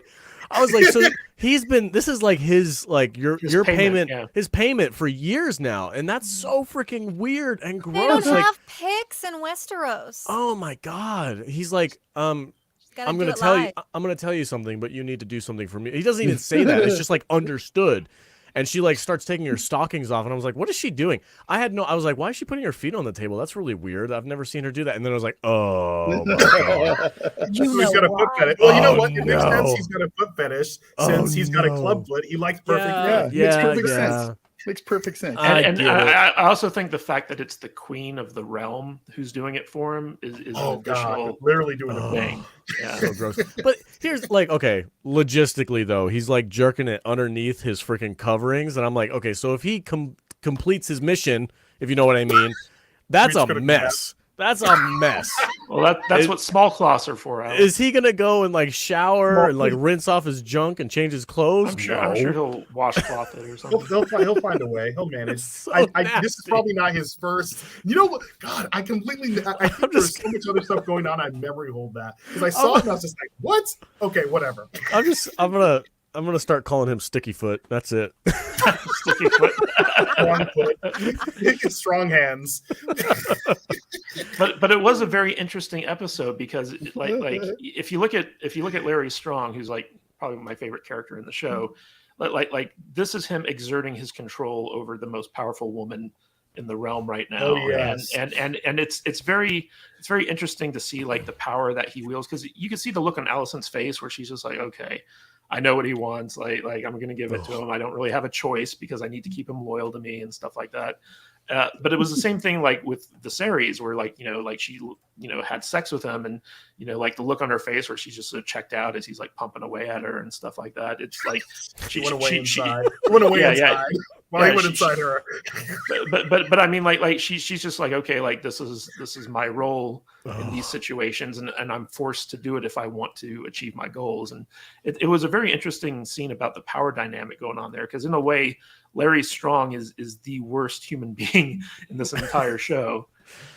I was like, so this is like his payment, his payment for years now, and that's so freaking weird and gross. They don't have picks in Westeros. Oh my God, he's like, I'm gonna tell you something, but you need to do something for me. He doesn't even say that. It's just like understood. And she like starts taking her stockings off, and I was like, "What is she doing?" I was like, "Why is she putting her feet on the table? That's really weird. I've never seen her do that." And then I was like, "Oh my God." He's got a foot fetish. Well, you know what? It makes sense. He's got a foot fetish since he's got a club foot. He likes perfect. Makes perfect sense. Makes perfect sense. And I also think the fact that it's the queen of the realm who's doing it for him is an additional, literally doing a thing. Yeah. So gross. But here's like, okay, logistically though, he's like jerking it underneath his freaking coverings, and I'm like, okay, so if he completes his mission, if you know what I mean, that's a mess. That's a mess. Well, that's what small cloths are for. Alex. Is he gonna go and like shower and like rinse off his junk and change his clothes? I'm sure he'll washcloth it or something. He'll find a way. He'll manage. So this is probably not his first. You know what? God, I think there's so much other stuff going on. I memory hold that, because I saw it and I was just like, what? Okay, whatever. I'm gonna start calling him Sticky Foot. That's it. Sticky Foot. Strong foot. Strong hands. But it was a very interesting episode, because like if you look at Larry Strong, who's like probably my favorite character in the show, like this is him exerting his control over the most powerful woman in the realm right now. And it's very interesting to see like the power that he wields, because you can see the look on Alicent's face where she's just like, okay, I know what he wants. Like I'm going to give it to him. I don't really have a choice, because I need to keep him loyal to me and stuff like that. But it was the same thing like with the Viserys, where like she had sex with him, and like the look on her face where she's just so checked out as he's like pumping away at her and stuff like that. It's like she went away inside. Went away inside. Well, he went inside her. But I mean, like she's just like, okay, like this is my role in these situations, and I'm forced to do it if I want to achieve my goals. And it was a very interesting scene about the power dynamic going on there, because in a way, Larry Strong is the worst human being in this entire show.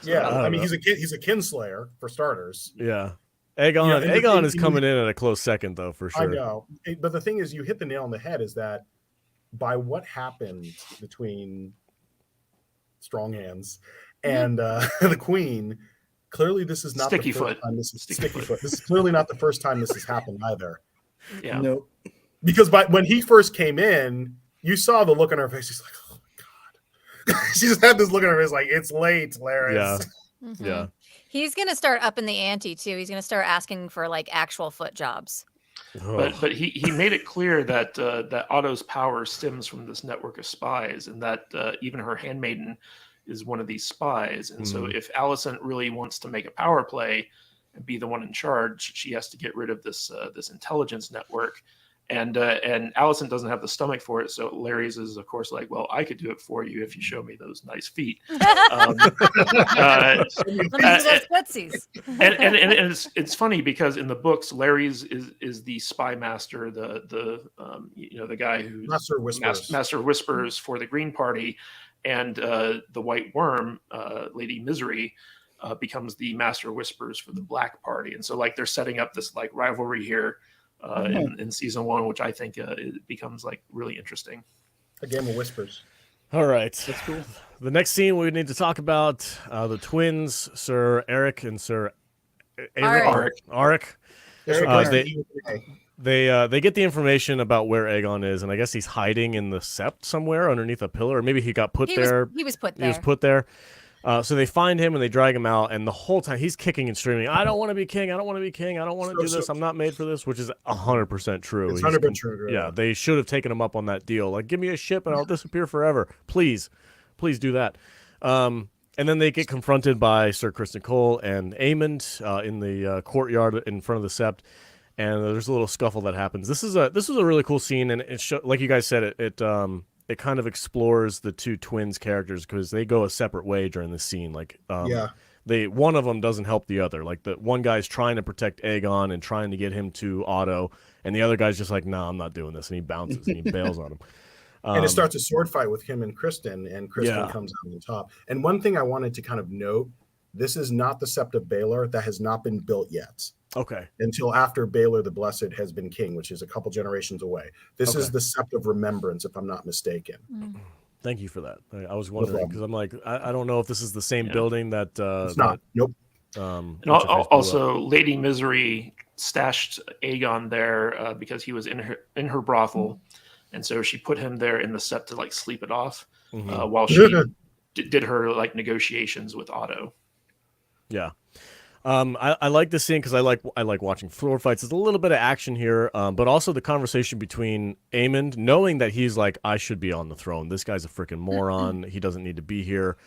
Yeah, I mean, he's a kinslayer for starters. Yeah. Aegon is coming in at a close second, though, for sure. I know. But the thing is, you hit the nail on the head, is that by what happened between Strong Hands and the Queen, clearly this is not Sticky the first Foot. time this is Sticky Foot. This is clearly not the first time this has happened either. Yeah. Nope. Because when he first came in, you saw the look on her face. She's like, oh my God. She just had this look on her face like, it's late, Larys. Yeah. Mm-hmm. Yeah. He's gonna start upping the ante too. He's gonna start asking for like actual foot jobs. But he made it clear that that Otto's power stems from this network of spies, and that even her handmaiden is one of these spies. And so if Alicent really wants to make a power play and be the one in charge, she has to get rid of this this intelligence network. And Alicent doesn't have the stomach for it, so Larys is of course like, well, I could do it for you if you show me those nice feet. Let me see those footsies. And it's funny because in the books, Larys is the spy master, the the guy who's master whispers for the Green Party, and the White Worm, Lady Misery, becomes the master whispers for the Black Party. And so like they're setting up this like rivalry here. In season 1, which I think it becomes like really interesting. A game of whispers. All right. That's cool. The next scene we need to talk about the twins, Sir Eric and Sir Arik. They get the information about where Aegon is, and I guess he's hiding in the sept somewhere underneath a pillar, or maybe he got put there. He was put there. He was put there. So they find him and they drag him out, and the whole time he's kicking and screaming, I don't want to be king, I don't want to be king, I don't want to do this, I'm not made for this, which is 100% true. It's 100% true. Yeah, they should have taken him up on that deal. Like, give me a ship and I'll disappear forever. Please do that. And then they get confronted by Sir Criston Cole and Aemond in the courtyard in front of the sept, and there's a little scuffle that happens. This is a really cool scene, and like you guys said, it kind of explores the two twins characters because they go a separate way during the scene. Like, one of them doesn't help the other. Like the one guy's trying to protect Aegon and trying to get him to Otto, and the other guy's just like, "No, I'm not doing this," and he bounces and he bails on him. And it starts a sword fight with him and Criston comes out on top. And one thing I wanted to kind of note: this is not the Sept of Baelor. That has not been built yet. Okay. Until after Baelor the Blessed has been king, which is a couple generations away. This is the Sept of Remembrance, if I'm not mistaken. Thank you for that. I was wondering because I'm like, I don't know if this is the same building that. It's not. Nope. And also, Lady Misery stashed Aegon there because he was in her brothel, and so she put him there in the sept to like sleep it off while she did her like negotiations with Otto. Yeah. I like this scene because I like watching floor fights. There's a little bit of action here, but also the conversation between Aemond, knowing that he's like, I should be on the throne. This guy's a freaking moron. He doesn't need to be here.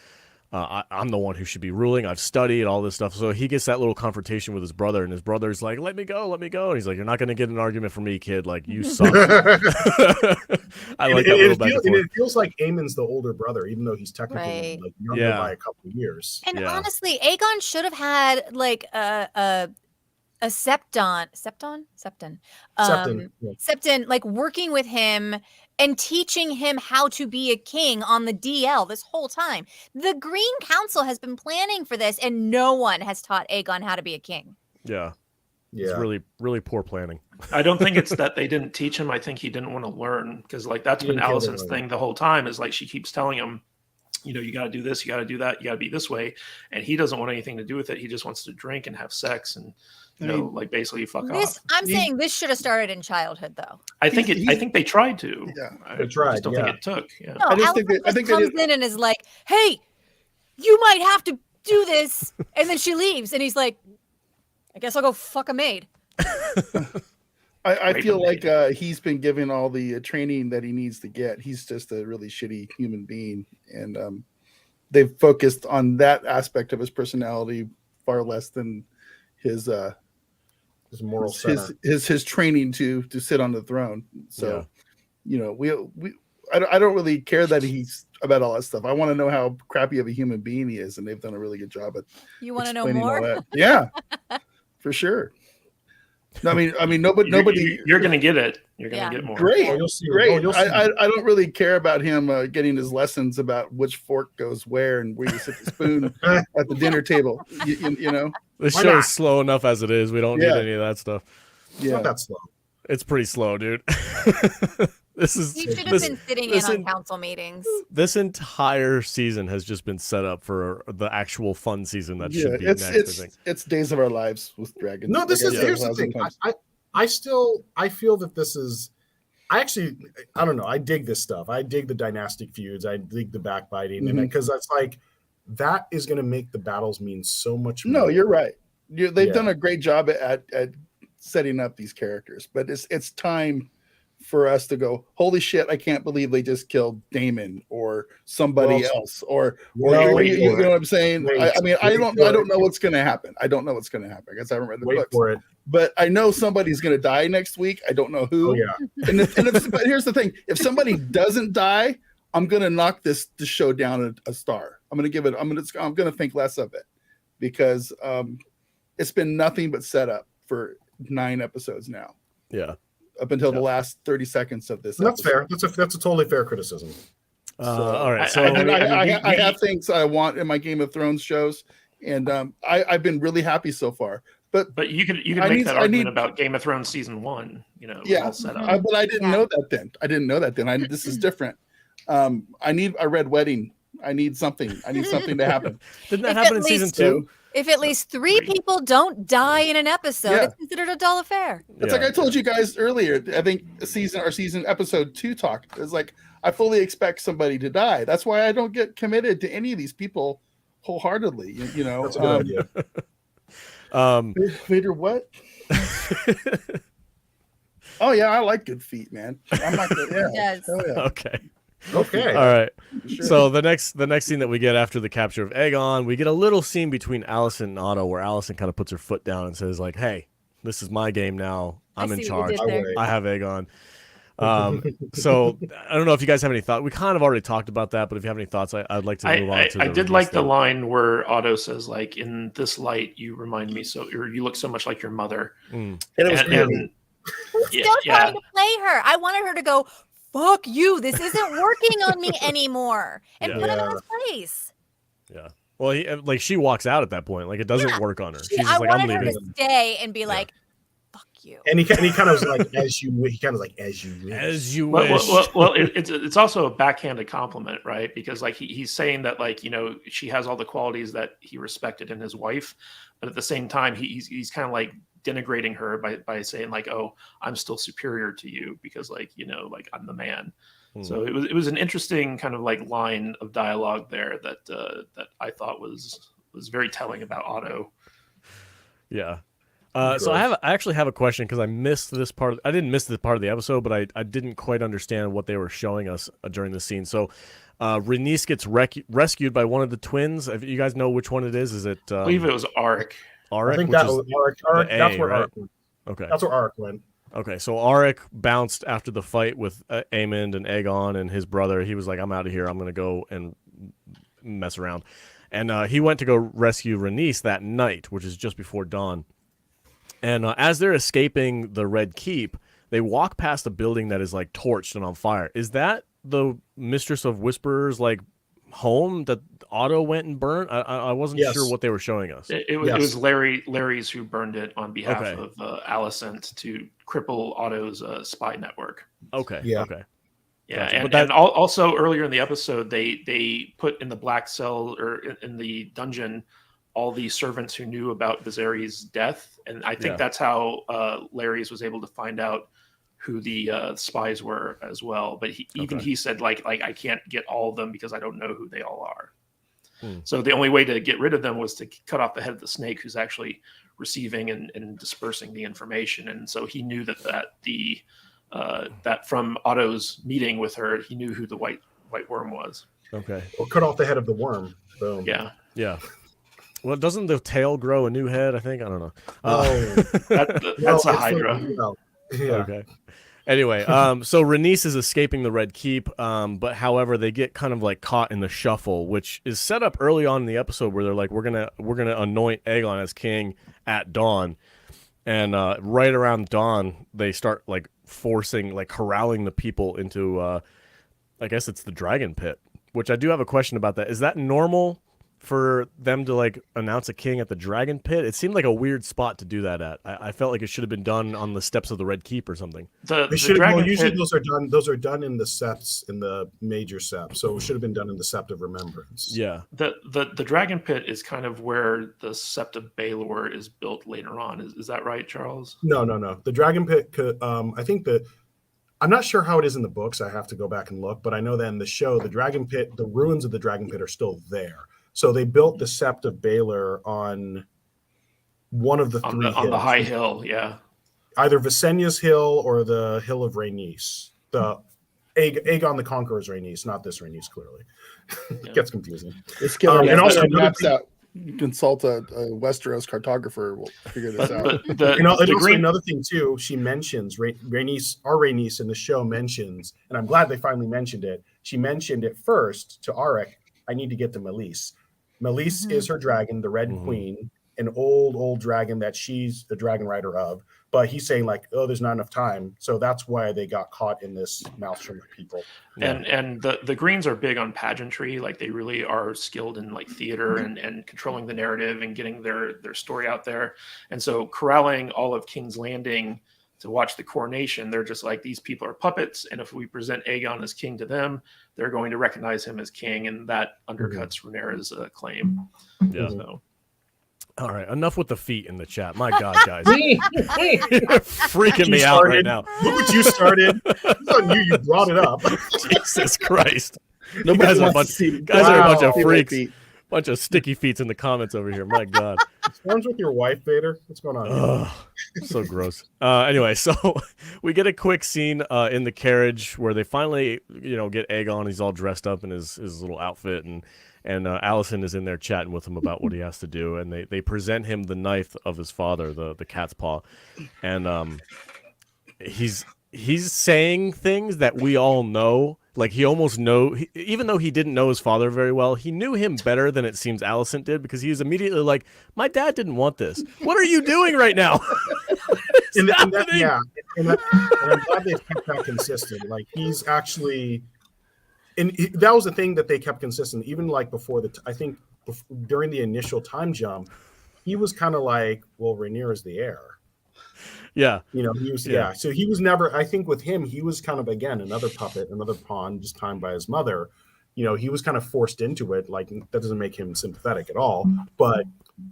I'm the one who should be ruling. I've studied all this stuff. So he gets that little confrontation with his brother, and his brother's like, let me go. And he's like, you're not going to get an argument from me, kid. Like, you suck. I like that little back and forth. And it feels like Aemon's the older brother, even though he's technically like younger by a couple of years. And honestly, Aegon should have had like a Septon, like working with him and teaching him how to be a king on the DL this whole time. The Green Council has been planning for this, and no one has taught Aegon how to be a king. Yeah. It's really, really poor planning. I don't think it's that they didn't teach him. I think he didn't want to learn, because like that's been Alicent's thing the whole time, is like she keeps telling him, you got to do this, you got to do that, you got to be this way. And he doesn't want anything to do with it. He just wants to drink and have sex and like basically fuck off. I'm saying this should have started in childhood, though. I think they tried to. Yeah, they tried. I just don't think it took. Yeah. No, I think comes in and is like, "Hey, you might have to do this," and then she leaves, and he's like, "I guess I'll go fuck a maid." I feel like he's been given all the training that he needs to get. He's just a really shitty human being, and they've focused on that aspect of his personality far less than his moral his training to sit on the throne. So, I don't really care that he's about all that stuff. I want to know how crappy of a human being he is, and they've done a really good job at. You want to know more? Yeah, for sure. No, I mean, nobody. You're gonna get it. You're gonna get more. Great, you'll see. Great. You'll see. I don't really care about him getting his lessons about which fork goes where and where you sit the spoon at the dinner table. You know, the show is slow enough as it is. We don't need any of that stuff. It's not that slow. It's pretty slow, dude. You should have been sitting in on council meetings. This entire season has just been set up for the actual fun season that should be next. I think it's Days of Our Lives with dragons. No, here's the thing. I feel that this is. I don't know. I dig this stuff. I dig the dynastic feuds. I dig the backbiting, and because that's like that is going to make the battles mean so much more. No, you're right. They've done a great job at setting up these characters. But it's time for us to go, holy shit, I can't believe they just killed Damon or somebody else, or you know what I'm saying? I mean, I don't know what's going to happen. I don't know what's going to happen. I guess I haven't read the books. For it. But I know somebody's going to die next week. I don't know who. Oh, yeah. But here's the thing: if somebody doesn't die, I'm going to knock this show down a star. I'm going to give it. I'm going to think less of it, because it's been nothing but setup for 9 episodes now. Yeah. Up until the last 30 seconds of this. That's fair. That's a totally fair criticism. All right. So I have things I want in my Game of Thrones shows, and I've been really happy so far. But you can make that argument about Game of Thrones season 1. You know, yeah. all set up. But I didn't know that then. This is different. I need a red wedding. I need something to happen. Didn't that happen in season 2? If at least 3 people don't die in an episode, it's considered a dull affair. It's like I told you guys earlier. I think season episode 2 talk is like, I fully expect somebody to die. That's why I don't get committed to any of these people wholehearedly. You know, that's a good idea. Vader, what? Oh yeah, I like good feet, man. I'm not good. Yeah. Yes. Oh, yeah. Okay. All right. Sure. So the next scene that we get after the capture of Aegon, we get a little scene between Alicent and Otto where Alicent kind of puts her foot down and says like, "Hey, this is my game now. I'm in charge. I have Aegon." So I don't know if you guys have any thoughts. We kind of already talked about that, but if you have any thoughts, I'd like to move on to. I did like the line where Otto says, like, "In this light, you remind me or you look so much like your mother." And it was Still trying to play her. I wanted her to go, fuck you, this isn't working on me anymore, and put him in his place. Yeah. Well, she walks out at that point. Like, it doesn't work on her. She's just like, I'm leaving. Her to stay and be like, fuck you. And he kind of was like, as you wish. As you wish. Well, it's also a backhanded compliment, right? Because like he's saying that, like, you know, she has all the qualities that he respected in his wife, but at the same time, he's kind of like denigrating her by saying like, oh, I'm still superior to you because, like, you know, like, I'm the man. So it was an interesting kind of like line of dialogue there that I thought was very telling about Otto. Yeah. So I actually have a question because I missed this part. I didn't miss this part of the episode, but I didn't quite understand what they were showing us during the scene. So Rhaenys gets rescued by one of the twins. If you guys know which one it is? Is it? I believe it was Arik. I think that was Arik. That's where Arik went. Okay. That's where Arik went. Okay, so Arik bounced after the fight with Aemond and Aegon and his brother. He was like, I'm out of here. I'm going to go and mess around. And he went to go rescue Rhaenys that night, which is just before dawn. And as they're escaping the Red Keep, they walk past a building that is like torched and on fire. Is that the Mistress of Whisperers, like, home that Otto went and burned? I wasn't sure what they were showing us. It was Larys who burned it on behalf of Alicent to cripple Otto's spy network. Okay. Yeah. Okay. Yeah, gotcha. and also earlier in the episode, they put in the black cell or in the dungeon all the servants who knew about Viserys' death, and I think that's how Larys was able to find out who the spies were as well. But he said like I can't get all of them because I don't know who they all are. So the only way to get rid of them was to cut off the head of the snake who's actually receiving and dispersing the information. And so he knew that from Otto's meeting with her, he knew who the white worm was. Okay. Or cut off the head of the worm. Boom. Yeah. Yeah. Well, doesn't the tail grow a new head? I think. I don't know. That's a Hydra. Yeah. Okay. Anyway, so Rhaenys is escaping the Red Keep, but however, they get kind of like caught in the shuffle, which is set up early on in the episode where they're like, we're gonna anoint Aegon as king at dawn, and right around dawn, they start like corralling the people into, I guess it's the dragon pit, which I do have a question about that. Is that normal for them to like announce a king at the dragon pit? It seemed like a weird spot to do that at. I felt like it should have been done on the steps of the Red Keep or something. Usually those are done in the septs, in the major sept, so it should have been done in the Sept of Remembrance. Yeah. The dragon pit is kind of where the Sept of Baelor is built later on. Is that right, Charles? No. The dragon pit I think I'm not sure how it is in the books. I have to go back and look, but I know that in the show, the dragon pit, the ruins of the dragon pit are still there. So they built the Sept of Baelor on one of the three hills. On the high hill, yeah. either Visenya's hill or the hill of Rhaenys. The Aegon the Conqueror's Rhaenys, not this Rhaenys, clearly. It gets confusing. Let's get our, and also maps out. Consult a Westeros cartographer. We'll figure this out. Another thing too, she mentions Rhaenys in the show mentions, and I'm glad they finally mentioned it. She mentioned it first to Arik. I need to get to Meleys. Meleys is her dragon, the Red Queen, an old dragon that she's the dragon rider of. But he's saying like, oh, there's not enough time, so that's why they got caught in this maelstrom of people. And the Greens are big on pageantry, like they really are skilled in like theater and controlling the narrative and getting their story out there. And so corralling all of King's Landing to watch the coronation, they're just like, these people are puppets, and if we present Aegon as king to them, they're going to recognize him as king, and that undercuts Rhaenyra's claim. Yeah. So. All right, enough with the feet in the chat. My God, guys. You're freaking me out right now. Look what you started. It's on you. You brought it up. Jesus Christ. You guys are a bunch of freaks. Feet. Bunch of sticky feet in the comments over here. My God. One's with your wife, Vader. What's going on? So gross. Anyway, so we get a quick scene in the carriage where they finally, get Aegon. He's all dressed up in his little outfit, and Alicent is in there chatting with him about what he has to do, and they present him the knife of his father, the cat's paw, and he's saying things that we all know. Like he almost even though he didn't know his father very well, he knew him better than it seems Alicent did, because he was immediately like, my dad didn't want this. What are you doing right now? and I'm glad they kept that consistent. Like he's actually, and that was the thing that they kept consistent. Even like before during the initial time jump, he was kind of like, well, Rhaenyra's the heir. Yeah. He was, So he was never, I think with him, he was kind of, again, another puppet, another pawn, just timed by his mother. He was kind of forced into it. Like, that doesn't make him sympathetic at all. But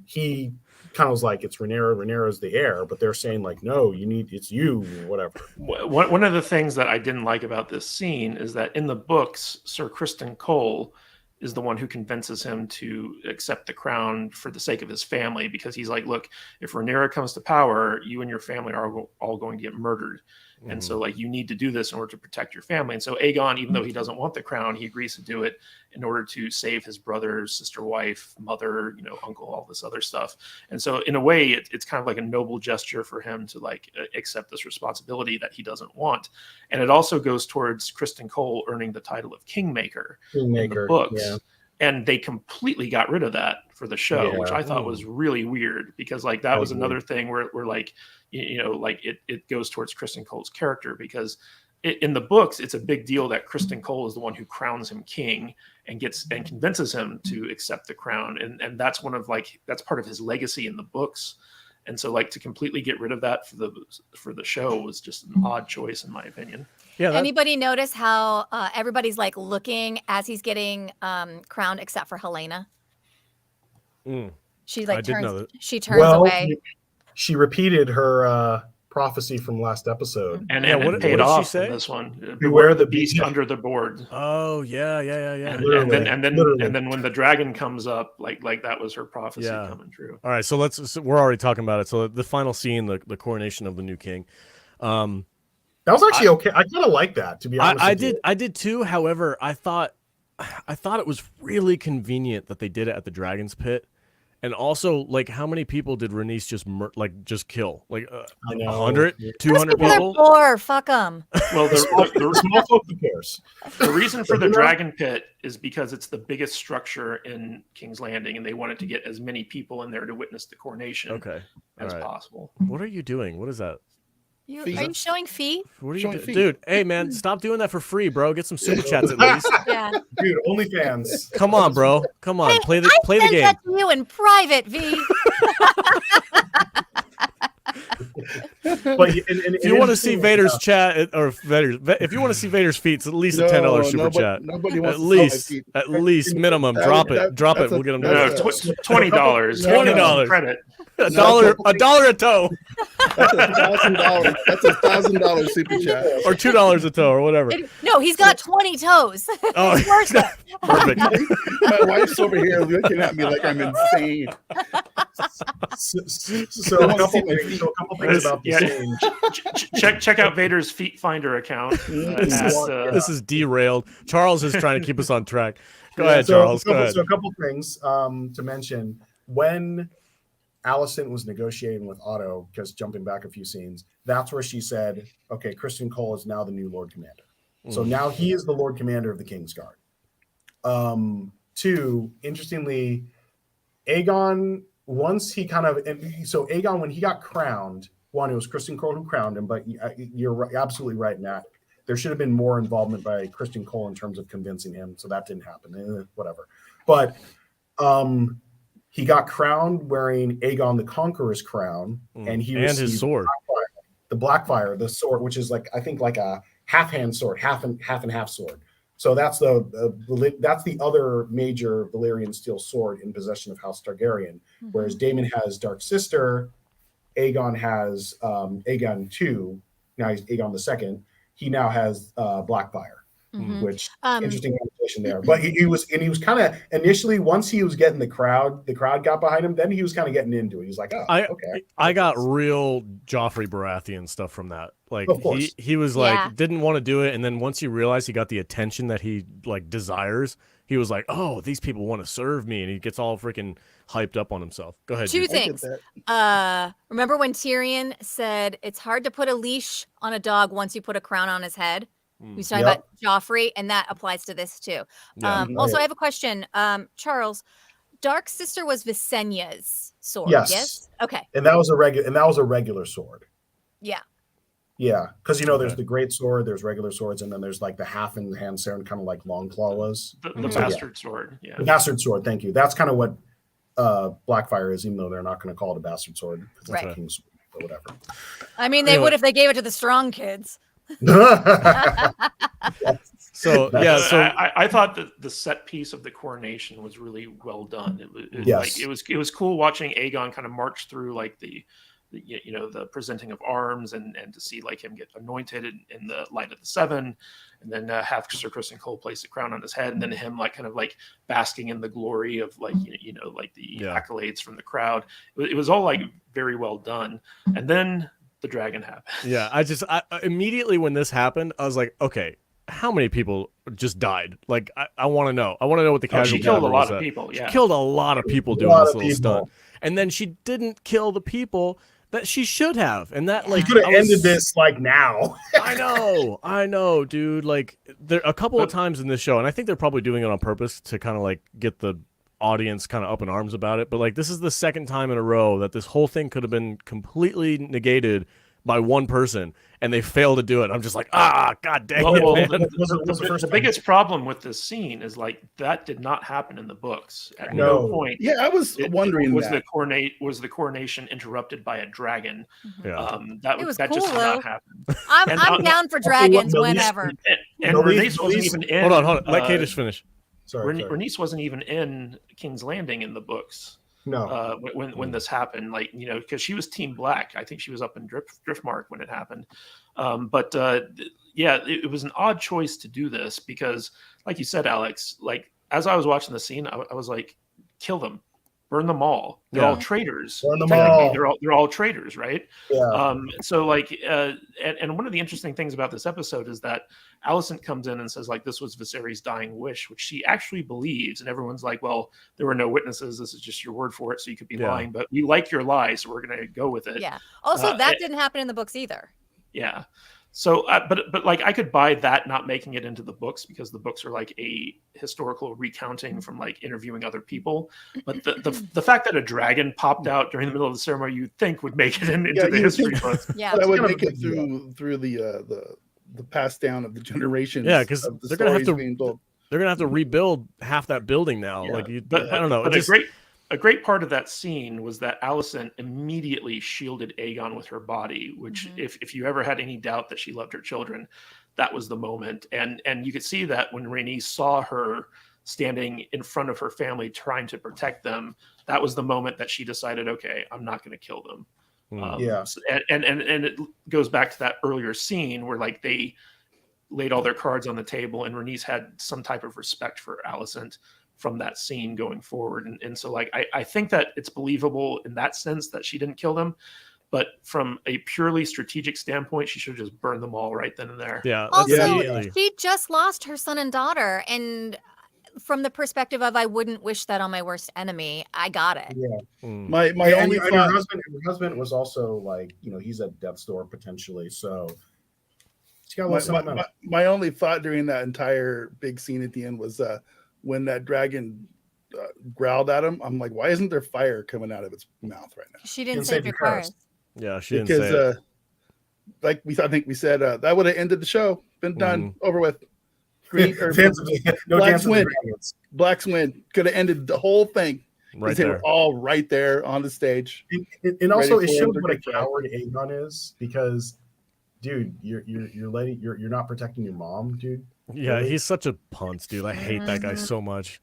he kind of was like, it's Rhaenyra's the heir. But they're saying, like, no, it's you, whatever. One of the things that I didn't like about this scene is that in the books, Sir Criston Cole is the one who convinces him to accept the crown for the sake of his family, because he's like, look, if Rhaenyra comes to power, you and your family are all going to get murdered. And so like, you need to do this in order to protect your family. And so Aegon, even though he doesn't want the crown, he agrees to do it in order to save his brother, sister, wife, mother, uncle, all this other stuff. And so in a way, it's kind of like a noble gesture for him to like accept this responsibility that he doesn't want. And it also goes towards Criston Cole earning the title of Kingmaker in the books. Yeah. And they completely got rid of that for the show, which I thought was really weird, because like that was another thing where like, like it goes towards Criston Cole's character, because in the books, it's a big deal that Criston Cole is the one who crowns him king and convinces him to accept the crown. And that's that's part of his legacy in the books. And so like to completely get rid of that for the show was just an odd choice, in my opinion. Yeah. Anybody notice how everybody's like looking as he's getting crowned, except for Helena? She like turns away. She repeated her prophecy from last episode, and what paid off. She say? In this one, beware the beast under the board. Oh yeah. And then when the dragon comes up, like that was her prophecy coming true. All right, so we're already talking about it. So the final scene, the coronation of the new king. That was actually okay. I kind of like that, to be honest. I did too. However, I thought it was really convenient that they did it at the Dragon's Pit. And also, like, how many people did Rhaenys just kill? Like 100, 200 people? Poor, fuck them. Well, the small folk, who cares? The reason for the Dragon Pit is because it's the biggest structure in King's Landing, and they wanted to get as many people in there to witness the coronation as possible. What are you doing? What is that? Are you showing feet? What are you doing? Dude, hey, man, stop doing that for free, bro. Get some super chats at least. Yeah. Dude, OnlyFans. Come on, bro. Come on. Hey, play the game. That to you in private, V. But if you want to see Vader's chat, if you want to see Vader's feet, it's at least a $10 super chat. Nobody wants at least minimum. Drop it. We'll get them. $20. $20 credit. $1 a toe. That's $1,000. That's $1,000 super chat, or $2 a toe, or whatever. No, he's got 20 toes. Oh, perfect. My wife's over here looking at me like I'm insane. So a couple things cares about the scene. Check out Vader's Feet Finder account. This is derailed. Charles is trying to keep us on track. Go ahead, Charles. Go ahead. So a couple things to mention. When Alicent was negotiating with Otto, because jumping back a few scenes, that's where she said, okay, Criston Cole is now the new Lord Commander. So now he is the Lord Commander of the Kingsguard. Two, interestingly, Aegon, once he kind of, so Aegon, when he got crowned, one, it was Criston Cole who crowned him, but you're absolutely right, Matt. There should have been more involvement by Criston Cole in terms of convincing him, so that didn't happen. Whatever. But he got crowned wearing Aegon the Conqueror's crown, and he received his sword, the Blackfire, the sword, which is like, I think, like a half-hand sword, half and half sword. So that's the other major Valyrian steel sword in possession of House Targaryen. Whereas Daemon has Dark Sister, Aegon has Aegon II. Now he's Aegon II. He now has Blackfire, which interesting conversation there. But he was kind of initially, once he was getting the crowd got behind him. Then he was kind of getting into it. He was like, "Oh, okay." I got real Joffrey Baratheon stuff from that. Like he was like didn't want to do it, and then once he realized he got the attention that he like desires, he was like, "Oh, these people want to serve me," and he gets all freaking hyped up on himself. Go ahead. Two things. Remember when Tyrion said it's hard to put a leash on a dog once you put a crown on his head? He's talking about Joffrey, and that applies to this too. Also, I have a question, Charles. Dark Sister was Visenya's sword. Yes. Okay. And that was a regular sword. Yeah. Yeah, because there's the great sword, there's regular swords, and then there's like the half in hand sword, kind of like Longclaw was. The bastard sword. Yeah. The bastard sword. Thank you. That's kind of what Blackfire is, even though they're not going to call it a bastard sword because it's a king's sword or whatever. I mean, they would if they gave it to the strong kids. So I thought that the set piece of the coronation was really well done. It was cool watching Aegon kind of march through like the presenting of arms and to see like him get anointed in the light of the seven, and then have Sir Criston Cole place the crown on his head, and then him like kind of like basking in the glory of like like the accolades from the crowd. It was all like very well done, and then the dragon happened. Yeah, I immediately when this happened, I was like, okay, how many people just died? Like, I want to know. I want to know what the casualty. She killed a lot of people. Yeah, she killed a lot of people doing this little stunt, and then she didn't kill the people that she should have, and that like could have ended this like now. I know, dude. Like there a couple of times in this show, and I think they're probably doing it on purpose to kind of like get the audience kind of up in arms about it. But like this is the second time in a row that this whole thing could have been completely negated by one person, and they fail to do it. I'm just like, god dang it. The biggest problem with this scene is like that did not happen in the books at no point. Yeah, I was wondering was the coronation interrupted by a dragon? Yeah. That cool, just did not happen. I'm down for dragons whenever. And Rhaenys wasn't even in. Hold on. Let Kadish finish. Sorry. Rhaenys wasn't even in King's Landing in the books. No. When this happened, like because she was Team Black. I think she was up in Driftmark when it happened. It was an odd choice to do this because, like you said, Alex, like as I was watching the scene, I was like, kill them, burn them all. They're all traitors. Burn them all. They're all traitors, right? Yeah. So like, and one of the interesting things about this episode is that Alicent comes in and says like this was Viserys' dying wish, which she actually believes, and everyone's like, well, there were no witnesses. This is just your word for it, so you could be lying, but we like your lie, so we're gonna go with it. Yeah. Also, that didn't happen in the books either. Yeah. So, but like I could buy that not making it into the books because the books are like a historical recounting from like interviewing other people. But the fact that a dragon popped out during the middle of the ceremony, you'd think would make it into the history books. Yeah, that would make it through the pass down of the generations. Yeah, because they're gonna have to rebuild half that building now. Yeah. Like, I don't know. But a great part of that scene was that Alicent immediately shielded Aegon with her body, which if you ever had any doubt that she loved her children, that was the moment. And you could see that when Rhaenys saw her standing in front of her family trying to protect them, that was the moment that she decided, okay, I'm not going to kill them. And it goes back to that earlier scene where like they laid all their cards on the table and Rhaenys had some type of respect for Alicent from that scene going forward. And so like I think that it's believable in that sense that she didn't kill them. But from a purely strategic standpoint, she should have just burned them all right then and there. Yeah. Also, immediately. she just lost her son and daughter, and from the perspective of I wouldn't wish that on my worst enemy, I got it. Yeah. My Yeah, only and thought, her husband was also like, he's at death's door potentially. So she's got a little sentimental. my only thought during that entire big scene at the end was when that dragon growled at him. I'm like, why isn't there fire coming out of its mouth right now? She didn't save your cars. Yeah, she didn't say it. Like I think we said, that would have ended the show. Been done, over with. Green or no Blacks chance win. of Blacks win. Could have ended the whole thing. Right They there. were all right there on the stage. And also, it ready for shows them what a to get coward Aegon is, because, dude, you're not protecting your mom, dude. Yeah, Really? he's such a punt, dude. I hate that guy so much.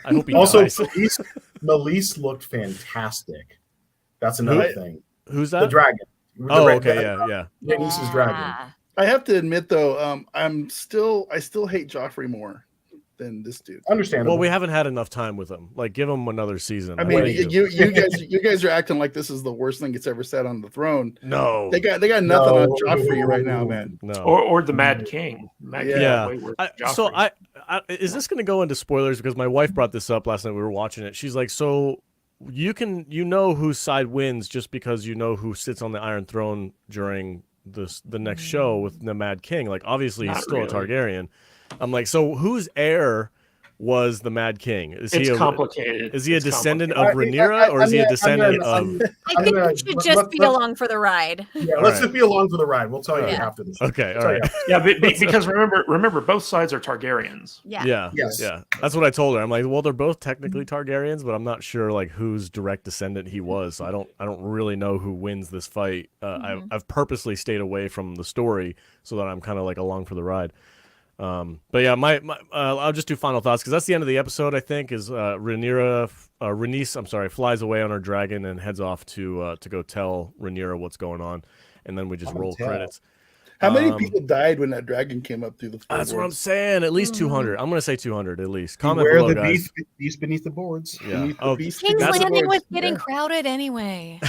I hope he Also, dies. Melise looked fantastic. That's another thing. Who's The that? dragon. Oh, okay, yeah. Rhaenys's dragon. I have to admit though, I still hate Joffrey more than this dude. Understandable. Well, we haven't had enough time with him. Like, give him another season. I mean, think. you guys are acting like this is the worst thing that's ever said on the throne. No. They got nothing on Joffrey right now, man. No. Or the Mad King. Mad King Yeah. way worse than So Joffrey. is this going to go into spoilers? Because my wife brought this up last night. We were watching it. She's like, so you know whose side wins just because you know who sits on the Iron Throne during the next show with the Mad King. Like, obviously he's Not still really. a Targaryen. I'm like, so whose heir was the Mad King? Is It's he complicated. Is he a It's descendant complicated. of Rhaenyra, or is he a descendant of? I think you should just be along for the ride. Yeah, All let's right. just be along for the ride. We'll tell you Yeah. after the show. Okay, all Sorry, right. Yeah, because remember, both sides are Targaryens. Yeah. Yeah, Yes. yeah. That's what I told her. I'm like, well, they're both technically Targaryens, but I'm not sure like whose direct descendant he was. So I don't really know who wins this fight. I've purposely stayed away from the story so that I'm kind of like along for the ride. But yeah, I'll just do final thoughts because that's the end of the episode. I think is Rhaenys, flies away on her dragon and heads off to go tell Rhaenyra what's going on, and then we just roll credits. How many people died when that dragon came up through the floorboards? That's what I'm saying. At least 200. I'm gonna say 200 at least. Comment Beware below, the guys. beast beneath the boards. Yeah. Beneath the Oh, beast King's beneath the Landing was boards. getting Yeah. crowded anyway.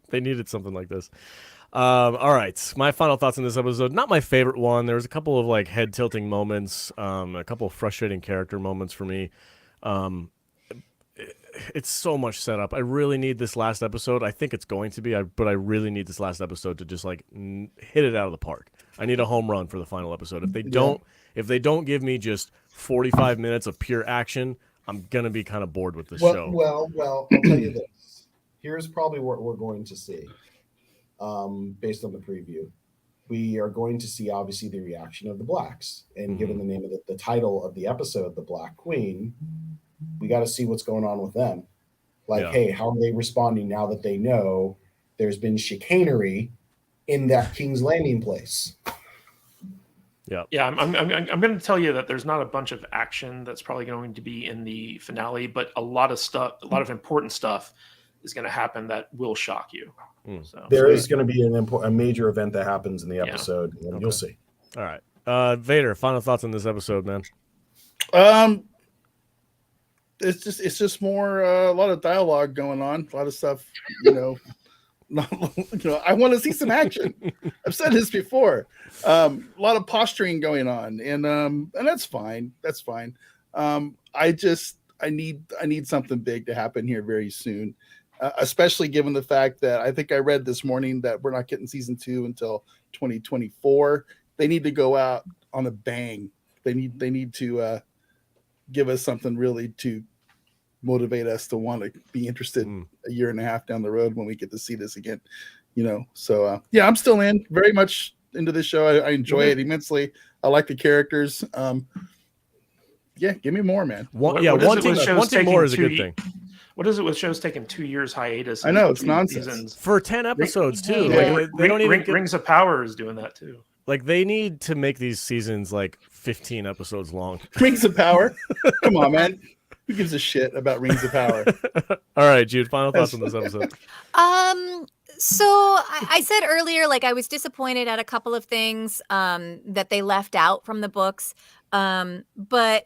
they needed something like this. All right, my final thoughts on this episode. Not my favorite one. There was a couple of like head tilting moments, a couple of frustrating character moments for me. It's so much setup. I really need this last episode. I think it's going to be, but I really need this last episode to just like hit it out of the park. I need a home run for the final episode. If they don't give me just 45 minutes of pure action, I'm gonna be kind of bored with this show. Well, I'll tell you this. Here's probably what we're going to see, based on the preview. We are going to see, obviously, the reaction of the Blacks. And given the name of the title of the episode, The Black Queen, we got to see what's going on with them. Like, hey, how are they responding now that they know there's been chicanery in that King's Landing place? Yeah, I'm going to tell you that there's not a bunch of action that's probably going to be in the finale, but a lot of stuff, a lot of important stuff is going to happen that will shock you. So There is going to be a major event that happens in the episode, and you'll see. All right, Vader. Final thoughts on this episode, man. It's just more a lot of dialogue going on, a lot of stuff, you know. I want to see some action. I've said this before. A lot of posturing going on, and that's fine. That's fine. I need something big to happen here very soon, especially given the fact that I think I read this morning that we're not getting season 2 until 2024. They need to go out on a bang. They need to give us something really to motivate us to want to be interested a year and a half down the road when we get to see this again, so I'm still very much into this show. I enjoy it immensely. I like the characters. Give me more, man. Wanting more is a good thing. What is it with shows taking 2 years hiatus? I know, it's nonsense. Seasons? For 10 episodes too. Yeah. Like, they don't even Rings of Power is doing that too. Like, they need to make these seasons like 15 episodes long. Rings of Power. Come on, man. Who gives a shit about Rings of Power? All right, Jude, final thoughts on this episode. So I said earlier, like, I was disappointed at a couple of things that they left out from the books. But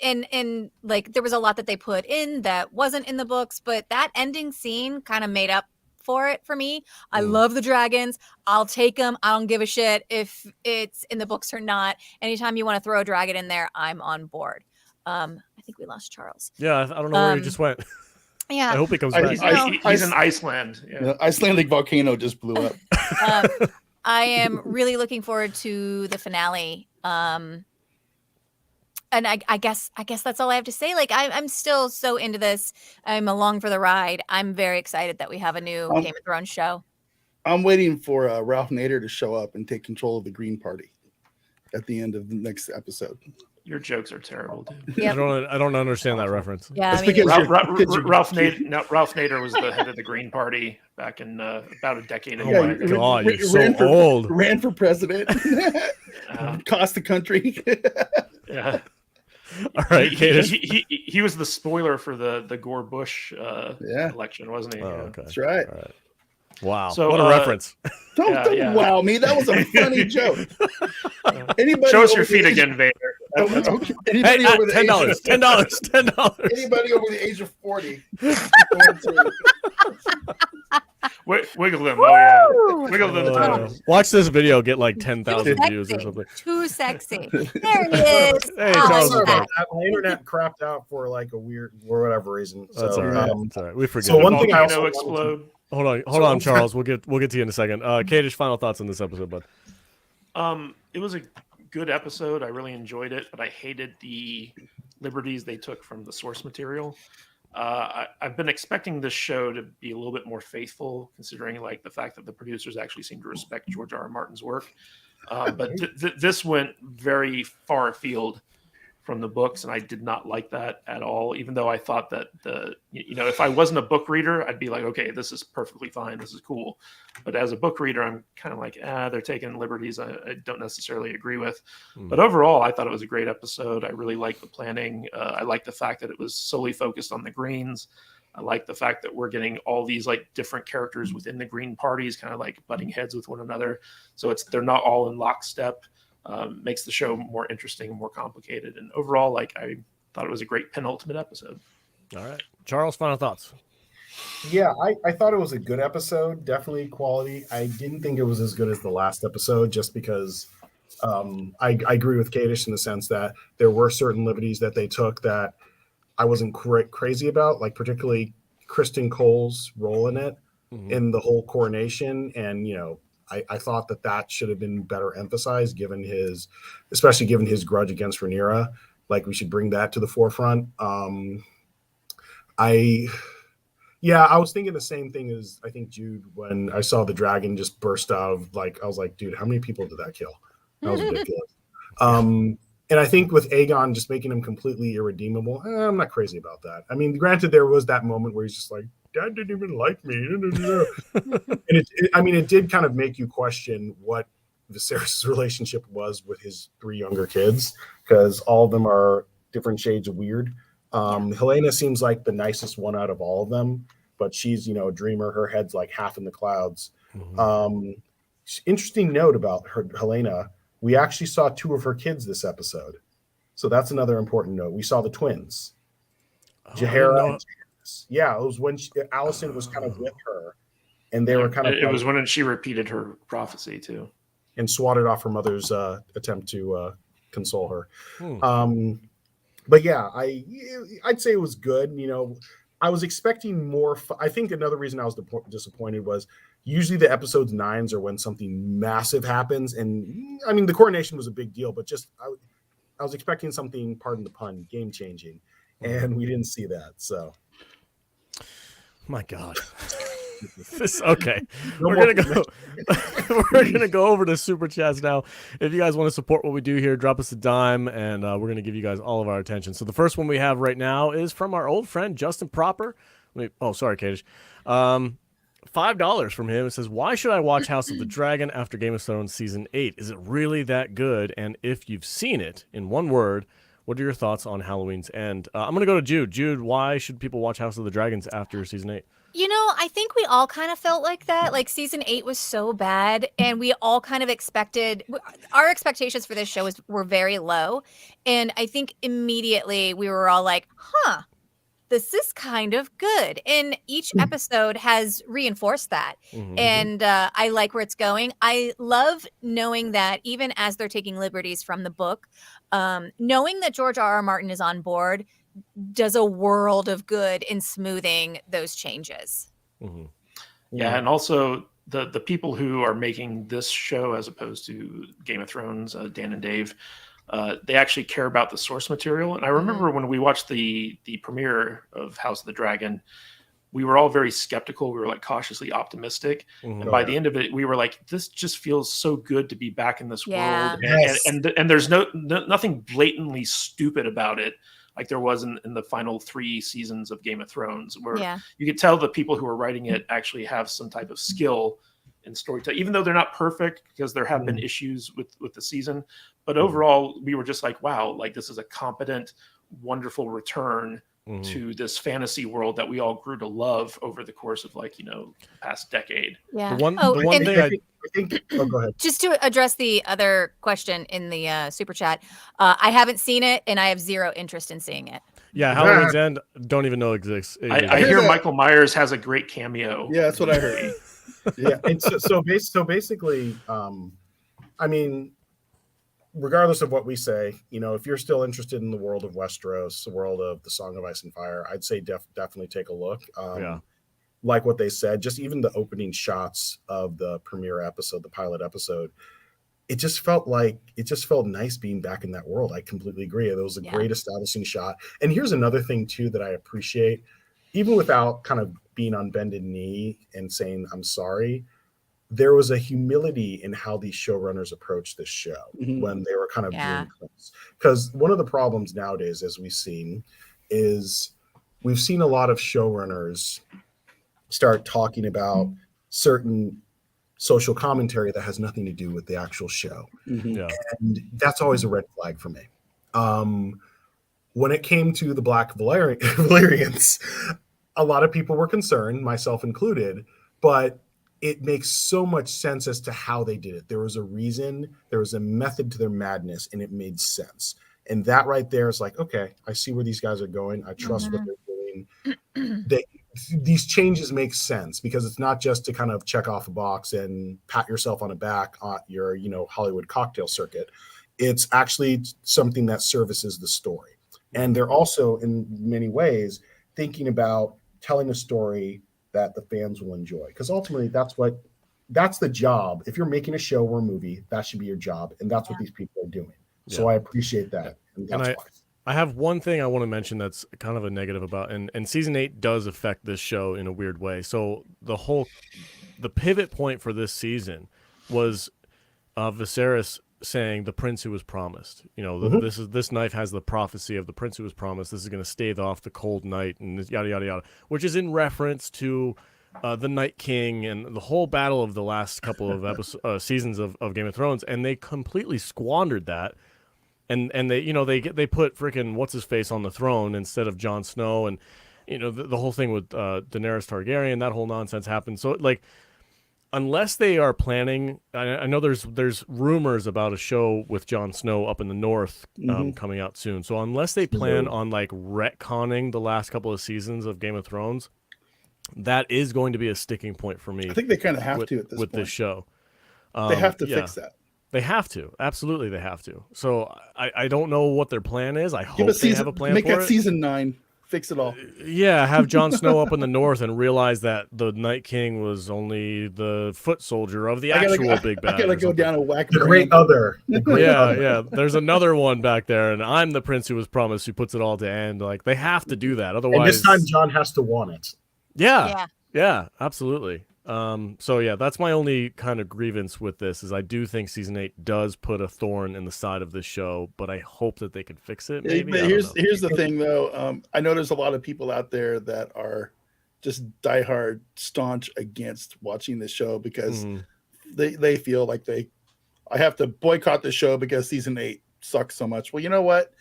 like there was a lot that they put in that wasn't in the books, but that ending scene kind of made up for it for me. I love the dragons. I'll take them. I don't give a shit if it's in the books or not. Anytime you want to throw a dragon in there, I'm on board. I think we lost Charles. Yeah, I don't know where he just went. Yeah. I hope he comes back. He's in Iceland. Yeah. The Icelandic volcano just blew up. I am really looking forward to the finale. And I guess that's all I have to say. Like I'm still so into this. I'm along for the ride. I'm very excited that we have a new Game of Thrones show. I'm waiting for Ralph Nader to show up and take control of the Green Party at the end of the next episode. Your jokes are terrible, dude. Yep. I don't understand that reference. Yeah, Ralph Nader was the head of the Green Party back in about a decade ago. Oh my God, you're so old. Ran for president. Cost the country. Yeah. All right, he was the spoiler for the Gore Bush election, wasn't he? Oh, okay. That's right. All right. Wow. So, what a reference. Don't wow me. That was a funny joke. Anybody show us your feet again, Vader. Anybody over the $10. Anybody over the age of 40. Wiggle them. Oh, yeah. Wiggle them. Watch this video get like 10,000 views or something. Too sexy. There it is. Hey, Charles. My internet crapped out for like a weird, for whatever reason. So, that's all right. That's all right. We forget. So one thing I also explode. Hold on, Charles. We'll get to you in a second. Kadish, final thoughts on this episode, bud. It was a good episode. I really enjoyed it, but I hated the liberties they took from the source material. I've been expecting this show to be a little bit more faithful, considering like the fact that the producers actually seem to respect George R. R. Martin's work. But this went very far afield from the books, and I did not like that at all. Even though I thought that if I wasn't a book reader, I'd be like, okay, this is perfectly fine, this is cool. But as a book reader, I'm kind of like, they're taking liberties I don't necessarily agree with. But overall, I thought it was a great episode. I really liked the planning. I liked the fact that it was solely focused on the Greens. I like the fact that we're getting all these like different characters within the Green parties, kind of like butting heads with one another. So they're not all in lockstep. Makes the show more interesting and more complicated. And overall, like I thought it was a great penultimate episode. All right, Charles, final thoughts. Yeah, I thought it was a good episode, definitely quality. I didn't think it was as good as the last episode, just because I agree with Kadish in the sense that there were certain liberties that they took that I wasn't crazy about, like particularly Kristen Cole's role in it, in the whole coronation. And, I thought that should have been better emphasized, especially given his grudge against Rhaenyra. Like, we should bring that to the forefront. I was thinking the same thing as I think Jude when I saw the dragon just burst out of, like, I was like, dude, how many people did that kill? That was ridiculous. And I think with Aegon just making him completely irredeemable, I'm not crazy about that. I mean, granted, there was that moment where he's just like, Dad didn't even like me. And it did kind of make you question what Viserys' relationship was with his three younger kids, because all of them are different shades of weird. Helena seems like the nicest one out of all of them, but she's, a dreamer. Her head's like half in the clouds. Interesting note about Helena. We actually saw two of her kids this episode. So that's another important note. We saw the twins. Jaehaera and Janice. Yeah, it was when Alicent was kind of with her. And they were kind of... It was when she repeated her prophecy, too. And swatted off her mother's attempt to console her. But yeah, I'd say it was good. I was expecting more. I think another reason I was disappointed was usually the episodes 9s are when something massive happens. And I mean, the coronation was a big deal, but just I was expecting something, pardon the pun, game changing. And we didn't see that. So. My God. Okay. We're gonna go over to Super Chats now. If you guys want to support what we do here, drop us a dime, and we're gonna give you guys all of our attention. So the first one we have right now is from our old friend Justin Proper. Sorry, Kadish. $5 from him. It says, "Why should I watch House of the Dragon after Game of Thrones season 8? Is it really that good? And if you've seen it, in one word, what are your thoughts on Halloween's End?" I'm gonna go to Jude. Jude, why should people watch House of the Dragons after season 8? I think we all kind of felt like that. Like, season 8 was so bad, and we all kind of our expectations for this show were very low. And I think immediately we were all like, this is kind of good. And each episode has reinforced that. And I like where it's going. I love knowing that even as they're taking liberties from the book, knowing that George R.R. Martin is on board does a world of good in smoothing those changes. Yeah, and also the people who are making this show as opposed to Game of Thrones, Dan and Dave, they actually care about the source material. And I remember when we watched the premiere of House of the Dragon, we were all very skeptical. We were like cautiously optimistic. And by the end of it, we were like, this just feels so good to be back in this world. And there's nothing blatantly stupid about it, like there was in the final 3 seasons of Game of Thrones, where you could tell the people who are writing it actually have some type of skill in storytelling, even though they're not perfect, because there have been issues with the season. But overall, we were just like, wow, like this is a competent, wonderful return to this fantasy world that we all grew to love over the course of past decade. Yeah. The one thing I think go ahead. Just to address the other question in the super chat, I haven't seen it and I have zero interest in seeing it. Yeah, Halloween's End, don't even know exists. I hear Michael Myers has a great cameo. Yeah, that's what I heard. Yeah, and so basically, I mean, regardless of what we say, if you're still interested in the world of Westeros, the world of the Song of Ice and Fire, I'd say definitely take a look. Like what they said, just even the opening shots of the premiere episode, the pilot episode, it just felt nice being back in that world. I completely agree. It was a great establishing shot. And here's another thing too that I appreciate, even without kind of being on bended knee and saying I'm sorry. There was a humility in how these showrunners approached this show when they were kind of doing things. Because one of the problems nowadays, as we've seen a lot of showrunners start talking about certain social commentary that has nothing to do with the actual show. And that's always a red flag for me. When it came to the Black Valyrians, a lot of people were concerned, myself included, but it makes so much sense as to how they did it. There was a reason, there was a method to their madness, and it made sense. And that right there is like, okay, I see where these guys are going. I trust what they're doing. These changes make sense because it's not just to kind of check off a box and pat yourself on the back on your, Hollywood cocktail circuit. It's actually something that services the story. And they're also, in many ways, thinking about telling a story that the fans will enjoy, because ultimately that's the job. If you're making a show or a movie, that should be your job, and that's what these people are doing. So I appreciate that, and that's why. I have one thing I want to mention that's kind of a negative about, and season 8 does affect this show in a weird way. So the pivot point for this season was Viserys saying the prince who was promised. This knife has the prophecy of the prince who was promised. This is going to stave off the cold night and yada yada yada, which is in reference to the Night King and the whole battle of the last couple of seasons of Game of Thrones, and they completely squandered that. And they put freaking what's his face on the throne instead of Jon Snow, and the whole thing with Daenerys Targaryen, that whole nonsense happened. So unless they are planning, I know there's rumors about a show with Jon Snow up in the north coming out soon. So unless they plan on retconning the last couple of seasons of Game of Thrones, that is going to be a sticking point for me. I think they kind of have to at this with point. This show. They have to fix that. They have to. Absolutely, they have to. So I don't know what their plan is. I hope they have a plan for it. Make that season 9. Fix it all. Yeah, have Jon Snow up in the north and realize that the Night King was only the foot soldier of the actual big bad. I gotta go down and whack the great other. Yeah. There's another one back there, and I'm the prince who was promised, who puts it all to end. They have to do that, otherwise. And this time, Jon has to want it. Yeah, absolutely. So yeah, that's my only kind of grievance with this, is I do think season 8 does put a thorn in the side of this show, but I hope that they can fix it. Maybe. But here's the thing though. I know there's a lot of people out there that are just diehard staunch against watching this show because they feel like I have to boycott the show because season 8 sucks so much. Well, you know what?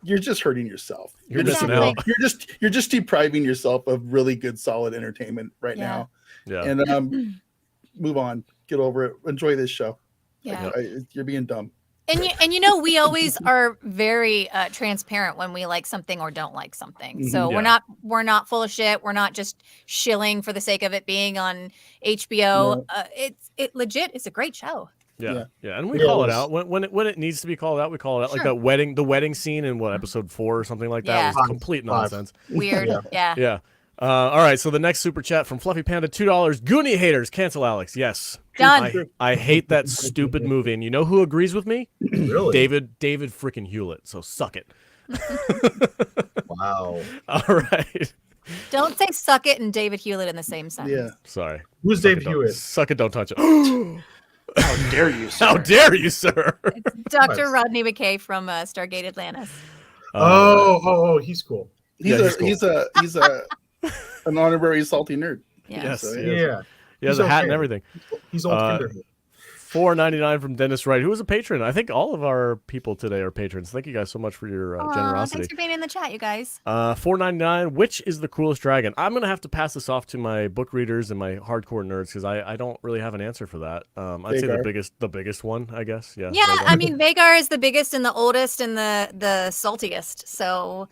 You're just hurting yourself. You're just depriving yourself of really good, solid entertainment right now. Yeah. And move on. Get over it. Enjoy this show. Yeah. You're being dumb. And you know, we always are very transparent when we like something or don't like something. So we're not full of shit. We're not just shilling for the sake of it being on HBO. No. It legit is a great show. Yeah, and we call it out when it needs to be called out. We call it out, like Sure. the wedding scene in episode 4 or something like that was complete nonsense. Weird. Yeah. Yeah. All right, so the next super chat from Fluffy Panda, $2. Goonie haters, cancel Alex. Yes. Done. I hate that stupid movie, and you know who agrees with me? Really? David freaking Hewlett. So suck it. Wow. All right. Don't say "suck it" and David Hewlett in the same sentence. Yeah. Sorry. Who's Suck Dave it, don't- Hewitt? Suck it, don't touch it. How dare you, sir? How dare you, sir? It's Dr. Rodney McKay from Stargate Atlantis. He's cool. He's an honorary salty nerd. Yeah. Yes. So, he is. Yeah. He has He's a hat okay. and everything. He's old kindergarten. $4.99 from Dennis Wright, who is a patron. I think all of our people today are patrons. Thank you guys so much for your generosity. Thanks for being in the chat, you guys. $4.99. Which is the coolest dragon? I'm gonna have to pass this off to my book readers and my hardcore nerds because I don't really have an answer for that. I'd say the biggest one, I guess. Yeah. Yeah, Rhaegar. I mean, Vhagar is the biggest and the oldest and the saltiest. So,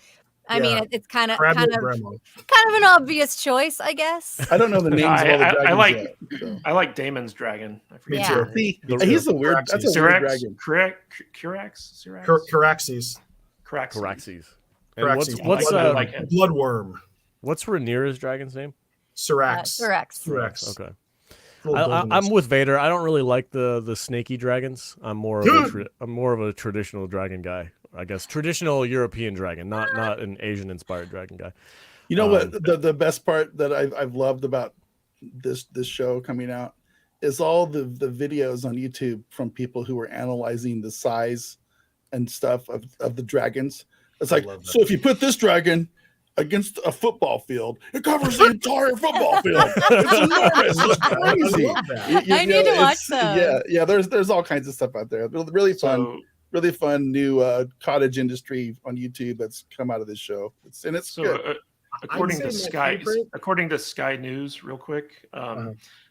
I mean, it's kind of an obvious choice, I guess. I don't know the names of all the dragons. I like Daemon's dragon. I forget Yeah. his name. See, he's a weird. That's a weird dragon. Caraxes. Caraxes. And Caraxes. what's I like him. Bloodworm? what's Rhaenyra's dragon's name? Syrax. Syrax. Okay. I'm with Vader. I don't really like the snaky dragons. I'm more of a traditional dragon guy. I guess traditional European dragon, not an Asian inspired dragon guy. You know what? The best part that I've loved about this show coming out is all the videos on YouTube from people who are analyzing the size and stuff of the dragons. It's like, so if you put this dragon against a football field, it covers the entire football field. It's enormous. It's crazy. I need to watch those. Yeah. There's all kinds of stuff out there. Really fun. Really fun new cottage industry on YouTube that's come out of this show. It's good. According to Sky News, real quick,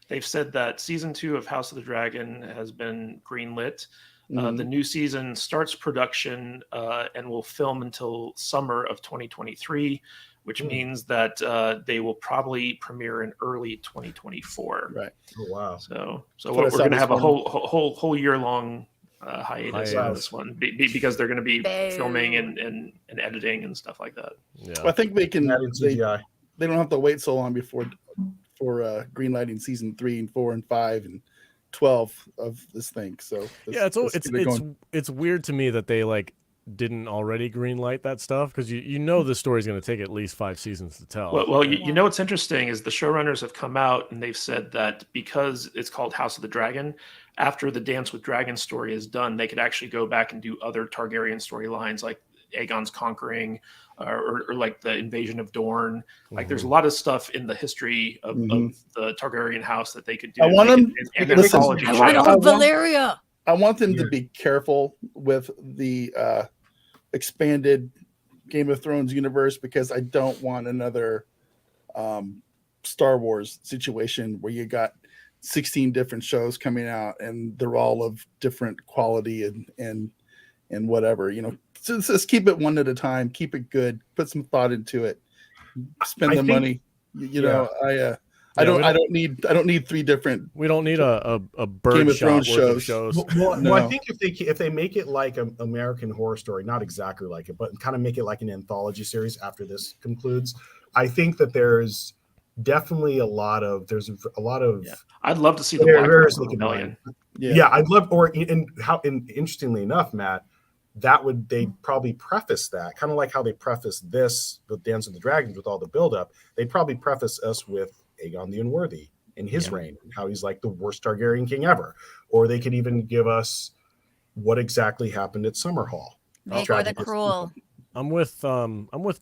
they've said that season 2 of House of the Dragon has been greenlit. The new season starts production and will film until summer of 2023, which means that they will probably premiere in early 2024. Right. Oh, wow. So we're going to have a whole year long hiatus on this one because they're going to be filming and editing and stuff like that. Yeah. Well, I think they can. They don't have to wait so long for greenlighting season 3 and 4 and 5 and 12 of this thing. So it's weird to me that they didn't already greenlight that stuff because you know the story's going to take at least 5 seasons to tell. Well, you know what's interesting is the showrunners have come out and they've said that because it's called House of the Dragon, after the Dance with Dragons story is done, they could actually go back and do other Targaryen storylines like Aegon's conquering or like the invasion of Dorne. Like there's a lot of stuff in the history of the Targaryen house that they could do. I want them. Valyria. I want them to be careful with the expanded Game of Thrones universe because I don't want another Star Wars situation where you got 16 different shows coming out and they're all of different quality and whatever, just keep it one at a time, keep it good, put some thought into it, spend the money. I don't need 3 different. We don't need a bird Game of Thrones shows. Well, I think if they make it like an American Horror Story, not exactly like it, but kind of make it like an anthology series after this concludes, I think that there's definitely a lot of. I'd love to see the Black Rebellion. Yeah, I'd love. And interestingly enough, Matt, they'd probably preface that kind of like how they preface this, the Dance of the Dragons, with all the buildup. They'd probably preface us with Aegon the Unworthy in his reign, how he's like the worst Targaryen king ever. Or they could even give us what exactly happened at Summerhall. Maegor the Cruel. I'm with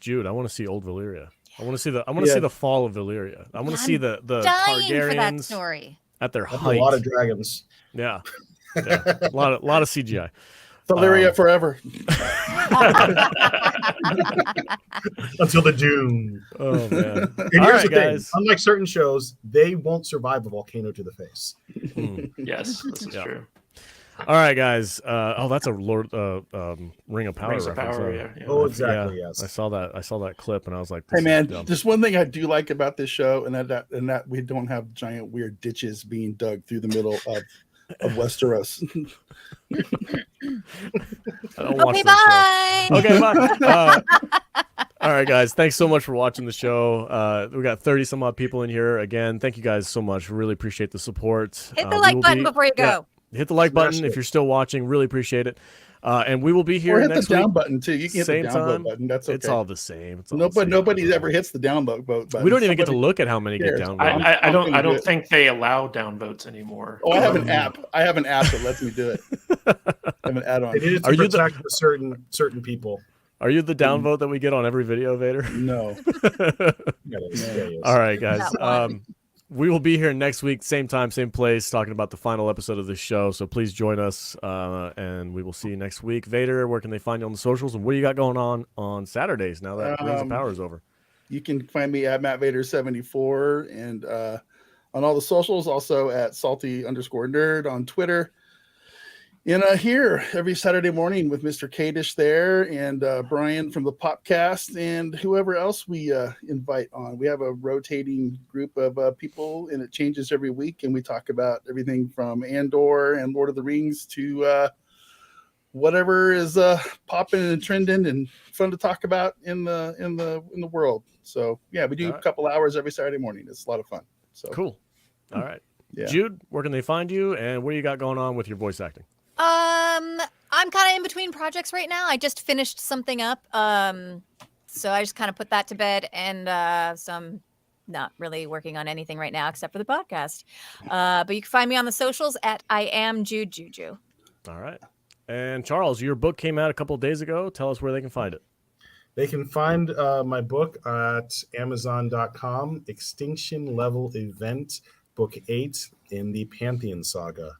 Jude. I want to see Old Valyria. I want to see the fall of Valyria. I want to see the Targaryens for that story. At their height. A lot of dragons. Yeah. A lot of CGI. Valyria forever. Until the doom. Oh man! And here's the thing: guys. unlike certain shows, they won't survive a volcano to the face. Yes, this is true. All right, guys. Oh, that's a Ring of Power Rings of reference. Power, yeah. Oh, exactly. Yes. I saw that clip, and I was like, Hey this man, is dumb. there's one thing I do like about this show, and that we don't have giant weird ditches being dug through the middle of Westeros. I don't watch Okay, this show. bye. Okay, bye. All right, guys. Thanks so much for watching the show. We got 30 some odd people in here. Again, thank you guys so much. Really appreciate the support. Hit the like button before you go. Hit the like button Smash if it. you're still watching. Really appreciate it. And we will be here Or hit next the down week. button too. You can hit Same the downvote time. button. That's okay. It's all the same. It's all the same. Nobody ever hits the downvote button. We don't even get to Somebody look at how many get cares. downvoted. I I'm gonna do don't it. think they allow downvotes anymore. Oh, I have an app. I have an app that lets me do it. I have an add-on. They needed Are to you the- protect certain people. Are you the downvote that we get on every video, Vader? No. Yeah, yes. All right, guys. That one. We will be here next week, same time, same place, talking about the final episode of the show. So please join us, and we will see you next week. Vader, where can they find you on the socials, and what do you got going on Saturdays now that Rings of Power is over? You can find me at MattVader74 and on all the socials, also at salty_nerd on Twitter. And here every Saturday morning with Mr. Kadish there and Brian from the Popcast and whoever else we invite on. We have a rotating group of people, and it changes every week. And we talk about everything from Andor and Lord of the Rings to whatever is popping and trending and fun to talk about in the world. So yeah, we do All right. a couple hours every Saturday morning. It's a lot of fun. So Cool. All right. Yeah. Jude, where can they find you, and what do you got going on with your voice acting? I'm kind of in between projects right now. I just finished something up. So I just kind of put that to bed, and so I'm not really working on anything right now except for the podcast. But you can find me on the socials at I am Jude Juju. All right. And Charles, your book came out a couple of days ago. Tell us where they can find it. They can find my book at Amazon.com, Extinction Level Event, Book 8 in the Pantheon Saga.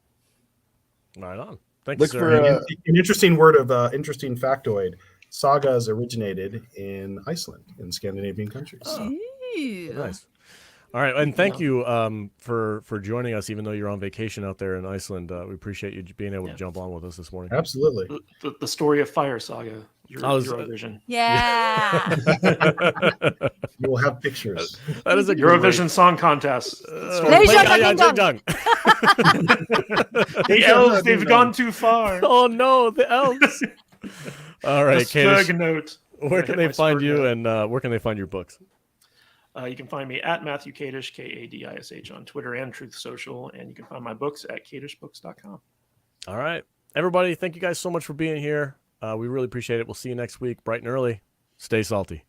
Right on. Thank Look you, for sir. An interesting word of interesting factoid: sagas originated in Iceland, in Scandinavian countries. Oh. Ooh. Nice. All right, and thank you for joining us, even though you're on vacation out there in Iceland. We appreciate you being able to jump on with us this morning. Absolutely. The story of Fire Saga, Eurovision. Yeah. You will have pictures. That is a Eurovision Song Contest. The elves, they've gone too far. Oh no, the elves! All right, Kadish, Note. where can they find you, and where can they find your books? You can find me at Matthew Kadish, Kadish, on Twitter and Truth Social, and you can find my books at kadishbooks.com. All right, everybody, thank you guys so much for being here. We really appreciate it. We'll see you next week, bright and early. Stay salty.